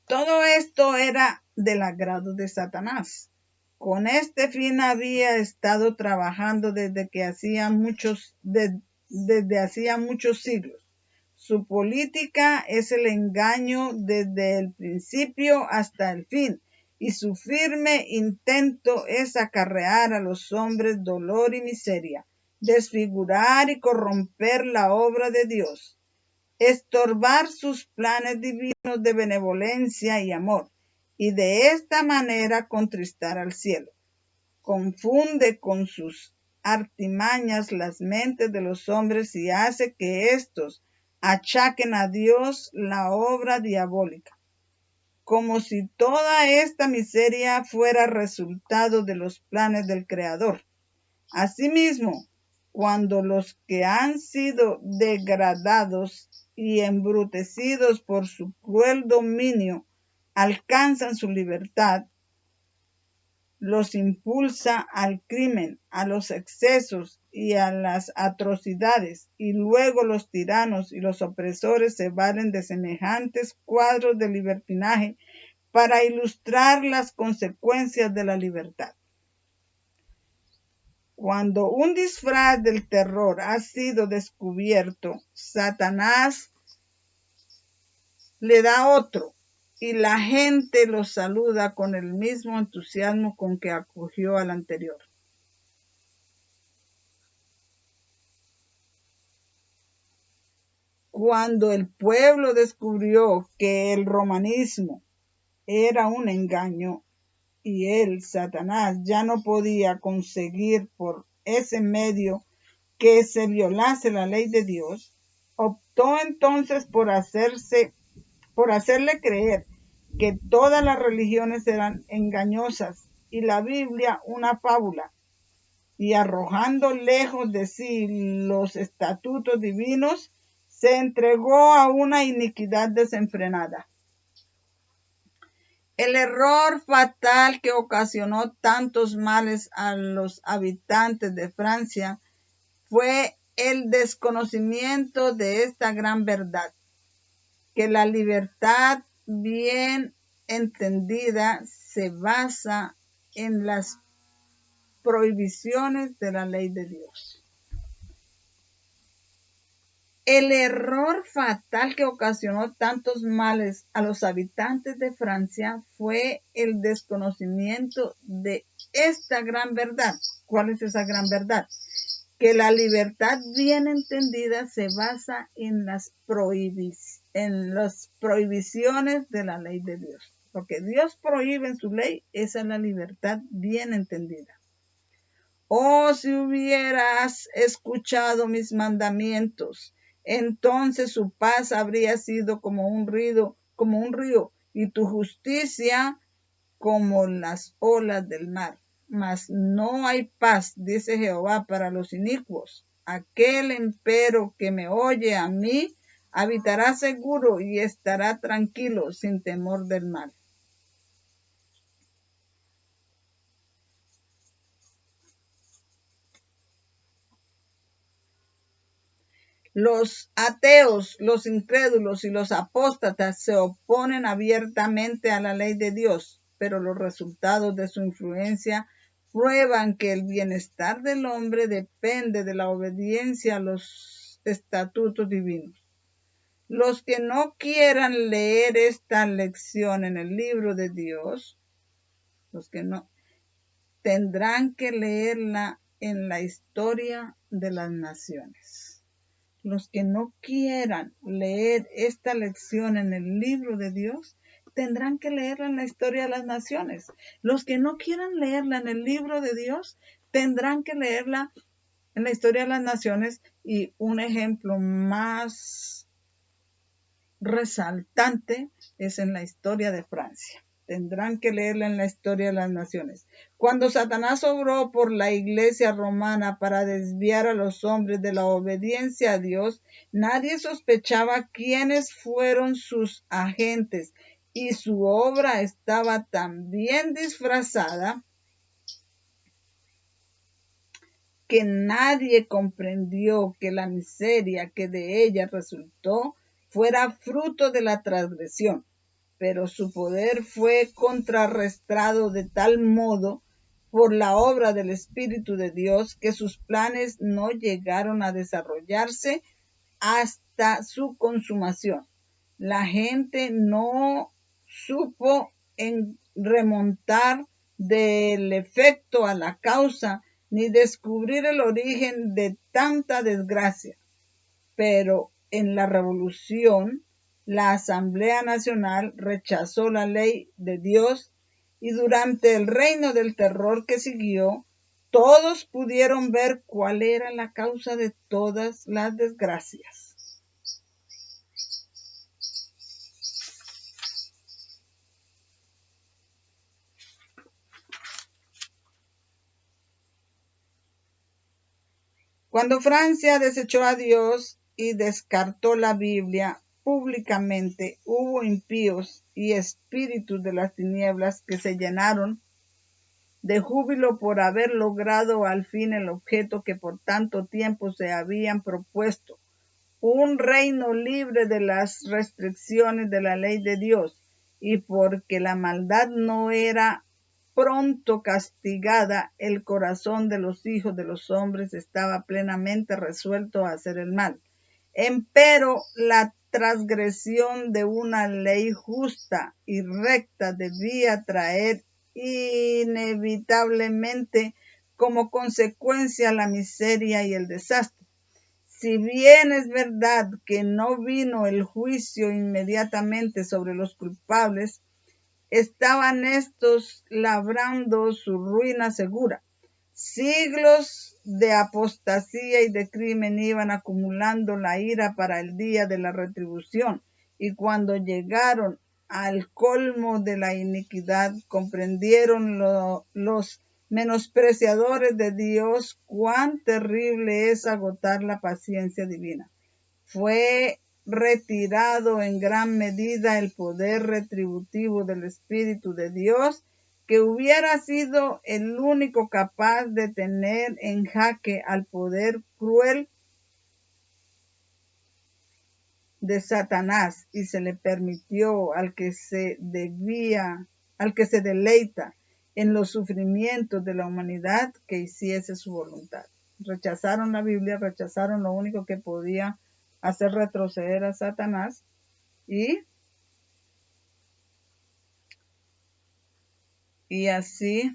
Todo esto era del agrado de Satanás. Con este fin había estado trabajando desde hacía muchos siglos. Su política es el engaño desde el principio hasta el fin, y su firme intento es acarrear a los hombres dolor y miseria, desfigurar y corromper la obra de Dios, estorbar sus planes divinos de benevolencia y amor, y de esta manera contristar al cielo. Confunde con sus artimañas las mentes de los hombres y hace que éstos achaquen a Dios la obra diabólica, como si toda esta miseria fuera resultado de los planes del Creador. Asimismo, cuando los que han sido degradados y embrutecidos por su cruel dominio alcanzan su libertad, los impulsa al crimen, a los excesos y a las atrocidades, y luego los tiranos y los opresores se valen de semejantes cuadros de libertinaje para ilustrar las consecuencias de la libertad. Cuando un disfraz del terror ha sido descubierto, Satanás le da otro, y la gente lo saluda con el mismo entusiasmo con que acogió al anterior. Cuando el pueblo descubrió que el romanismo era un engaño y él, Satanás, ya no podía conseguir por ese medio que se violase la ley de Dios, optó entonces por hacerle creer que todas las religiones eran engañosas y la Biblia una fábula, y arrojando lejos de sí los estatutos divinos, se entregó a una iniquidad desenfrenada. El error fatal que ocasionó tantos males a los habitantes de Francia fue el desconocimiento de esta gran verdad, que la libertad bien entendida se basa en las prohibiciones de la ley de Dios. El error fatal que ocasionó tantos males a los habitantes de Francia fue el desconocimiento de esta gran verdad. ¿Cuál es esa gran verdad? Que la libertad bien entendida se basa en las prohibiciones de la ley de Dios. Lo que Dios prohíbe en su ley, esa es la libertad bien entendida. Oh, si hubieras escuchado mis mandamientos, entonces su paz habría sido como un río, y tu justicia como las olas del mar. Mas no hay paz, dice Jehová, para los inicuos. Aquel empero que me oye a mí, habitará seguro y estará tranquilo, sin temor del mal. Los ateos, los incrédulos y los apóstatas se oponen abiertamente a la ley de Dios, pero los resultados de su influencia prueban que el bienestar del hombre depende de la obediencia a los estatutos divinos. Los que no quieran leer esta lección en el libro de Dios, tendrán que leerla en la historia de las naciones. Los que no quieran leer esta lección en el libro de Dios, tendrán que leerla en la historia de las naciones. Los que no quieran leerla en el libro de Dios, tendrán que leerla en la historia de las naciones. Y un ejemplo más resaltante es en la historia de Francia. Tendrán que leerla en la historia de las naciones. Cuando Satanás obró por la iglesia romana para desviar a los hombres de la obediencia a Dios, nadie sospechaba quiénes fueron sus agentes, y su obra estaba tan bien disfrazada que nadie comprendió que la miseria que de ella resultó fuera fruto de la transgresión, pero su poder fue contrarrestado de tal modo por la obra del Espíritu de Dios que sus planes no llegaron a desarrollarse hasta su consumación. La gente no supo remontar del efecto a la causa ni descubrir el origen de tanta desgracia. Pero en la Revolución, la Asamblea Nacional rechazó la ley de Dios y durante el reino del terror que siguió, todos pudieron ver cuál era la causa de todas las desgracias. Cuando Francia desechó a Dios y descartó la Biblia públicamente, hubo impíos y espíritus de las tinieblas que se llenaron de júbilo por haber logrado al fin el objeto que por tanto tiempo se habían propuesto, un reino libre de las restricciones de la ley de Dios, y porque la maldad no era pronto castigada, el corazón de los hijos de los hombres estaba plenamente resuelto a hacer el mal. Empero la transgresión de una ley justa y recta debía traer inevitablemente como consecuencia la miseria y el desastre. Si bien es verdad que no vino el juicio inmediatamente sobre los culpables, estaban estos labrando su ruina segura. Siglos de apostasía y de crimen iban acumulando la ira para el día de la retribución, y cuando llegaron al colmo de la iniquidad, comprendieron los menospreciadores de Dios cuán terrible es agotar la paciencia divina. Fue retirado en gran medida el poder retributivo del Espíritu de Dios, que hubiera sido el único capaz de tener en jaque al poder cruel de Satanás, y se le permitió al que se deleita en los sufrimientos de la humanidad, que hiciese su voluntad. Rechazaron la Biblia, rechazaron lo único que podía hacer retroceder a Satanás, y así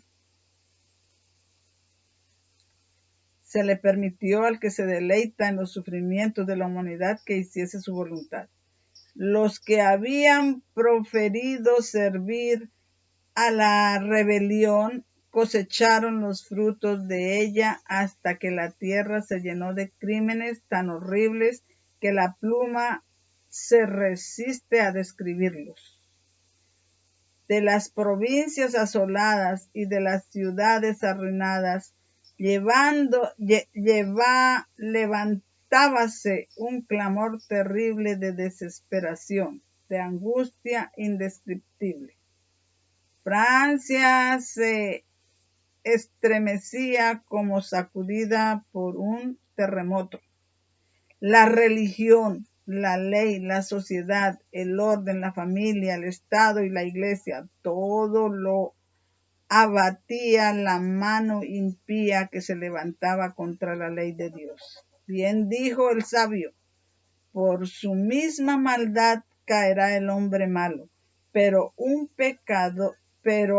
se le permitió al que se deleita en los sufrimientos de la humanidad que hiciese su voluntad. Los que habían proferido servir a la rebelión cosecharon los frutos de ella hasta que la tierra se llenó de crímenes tan horribles que la pluma se resiste a describirlos. De las provincias asoladas y de las ciudades arruinadas, levantábase un clamor terrible de desesperación, de angustia indescriptible. Francia se estremecía como sacudida por un terremoto. La religión, la ley, la sociedad, el orden, la familia, el Estado y la Iglesia, todo lo abatía la mano impía que se levantaba contra la ley de Dios. Bien dijo el sabio: por su misma maldad caerá el hombre malo, pero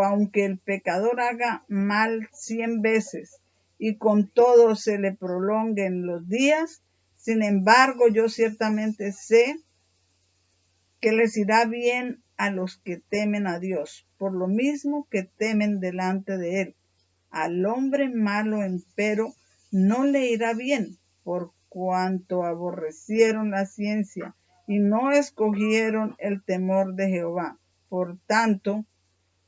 aunque el pecador haga mal 100 veces y con todo se le prolonguen los días, sin embargo yo ciertamente sé que les irá bien a los que temen a Dios, por lo mismo que temen delante de él. Al hombre malo, empero, no le irá bien, por cuanto aborrecieron la ciencia y no escogieron el temor de Jehová. Por tanto,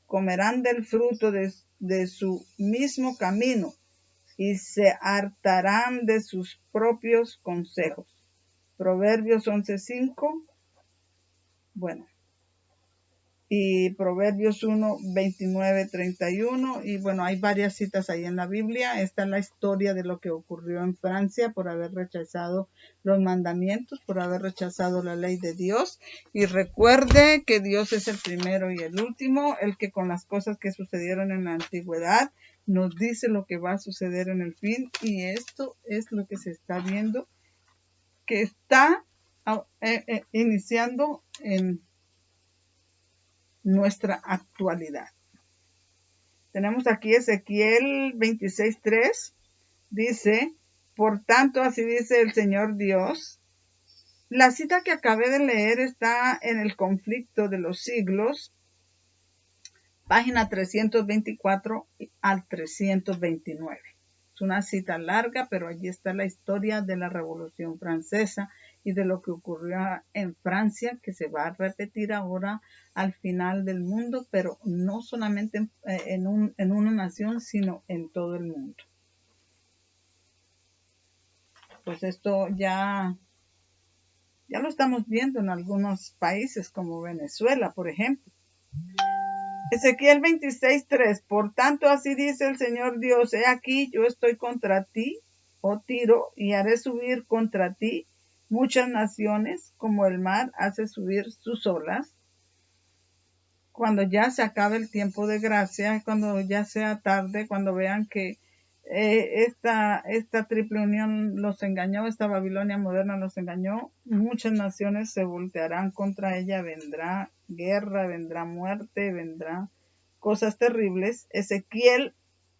comerán del fruto de su mismo camino y se hartarán de sus propios consejos. Proverbios 11:5. Bueno, y Proverbios 1, 29, 31. Y bueno, hay varias citas ahí en la Biblia. Esta es la historia de lo que ocurrió en Francia por haber rechazado los mandamientos, por haber rechazado la ley de Dios. Y recuerde que Dios es el primero y el último, el que con las cosas que sucedieron en la antigüedad nos dice lo que va a suceder en el fin. Y esto es lo que se está viendo, que está iniciando en nuestra actualidad. Tenemos aquí Ezequiel 26:3, dice, por tanto, así dice el Señor Dios. La cita que acabé de leer está en el Conflicto de los Siglos, página 324 al 329. Es una cita larga, pero allí está la historia de la Revolución Francesa y de lo que ocurrió en Francia, que se va a repetir ahora al final del mundo, pero no solamente en una nación, sino en todo el mundo. Pues esto ya lo estamos viendo en algunos países como Venezuela, por ejemplo. Ezequiel 26:3, por tanto así dice el Señor Dios, he aquí yo estoy contra ti, oh Tiro, y haré subir contra ti muchas naciones, como el mar hace subir sus olas. Cuando ya se acabe el tiempo de gracia, cuando ya sea tarde, cuando vean que esta triple unión los engañó, esta Babilonia moderna los engañó, muchas naciones se voltearán contra ella, vendrá guerra, vendrá muerte, vendrá cosas terribles. Ezequiel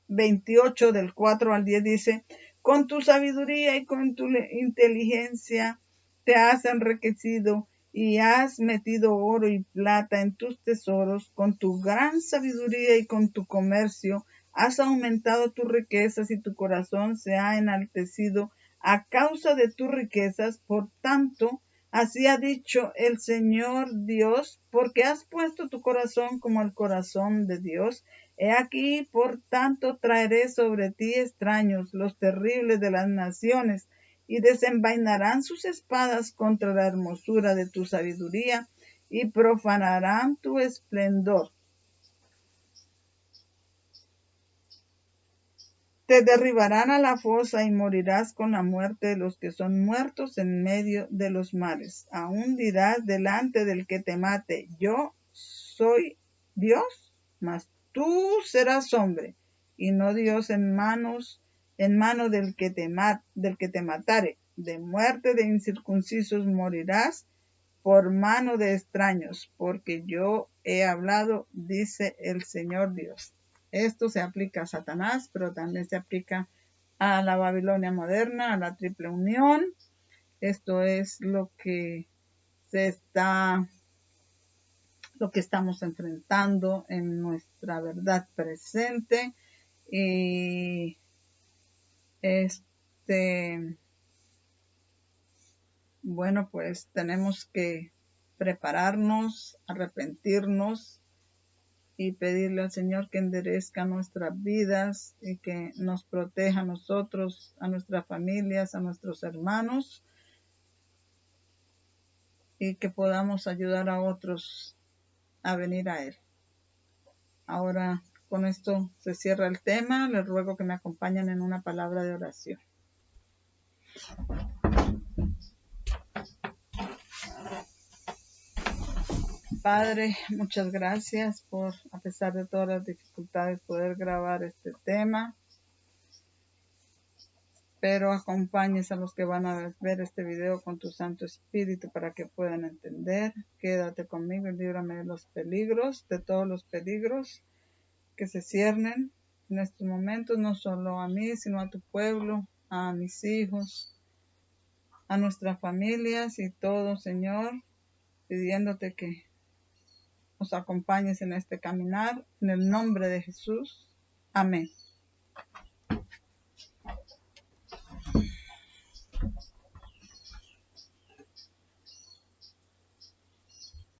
28 del 4 al 10 dice, con tu sabiduría y con tu inteligencia te has enriquecido y has metido oro y plata en tus tesoros, con tu gran sabiduría y con tu comercio has aumentado tus riquezas y tu corazón se ha enaltecido a causa de tus riquezas. Por tanto, así ha dicho el Señor Dios, porque has puesto tu corazón como el corazón de Dios. He aquí, por tanto, traeré sobre ti extraños, los terribles de las naciones, y desenvainarán sus espadas contra la hermosura de tu sabiduría, y profanarán tu esplendor. Te derribarán a la fosa y morirás con la muerte de los que son muertos en medio de los mares. Aún dirás delante del que te mate, yo soy Dios, mas tú serás hombre, y no Dios en mano del que te matare. De muerte de incircuncisos morirás por mano de extraños, porque yo he hablado, dice el Señor Dios. Esto se aplica a Satanás, pero también se aplica a la Babilonia moderna, a la triple unión. Esto es lo que estamos enfrentando en nuestra verdad presente. Y bueno, pues tenemos que prepararnos, arrepentirnos y pedirle al Señor que enderezca nuestras vidas y que nos proteja a nosotros, a nuestras familias, a nuestros hermanos, y que podamos ayudar a otros a venir a Él. Ahora, con esto se cierra el tema. Les ruego que me acompañen en una palabra de oración. Padre, muchas gracias por, a pesar de todas las dificultades, poder grabar este tema. Pero acompañes a los que van a ver este video con tu Santo Espíritu para que puedan entender. Quédate conmigo y líbrame de los peligros, de todos los peligros que se ciernen en estos momentos, no solo a mí, sino a tu pueblo, a mis hijos, a nuestras familias y todo, Señor, pidiéndote que nos acompañes en este caminar, en el nombre de Jesús. Amén.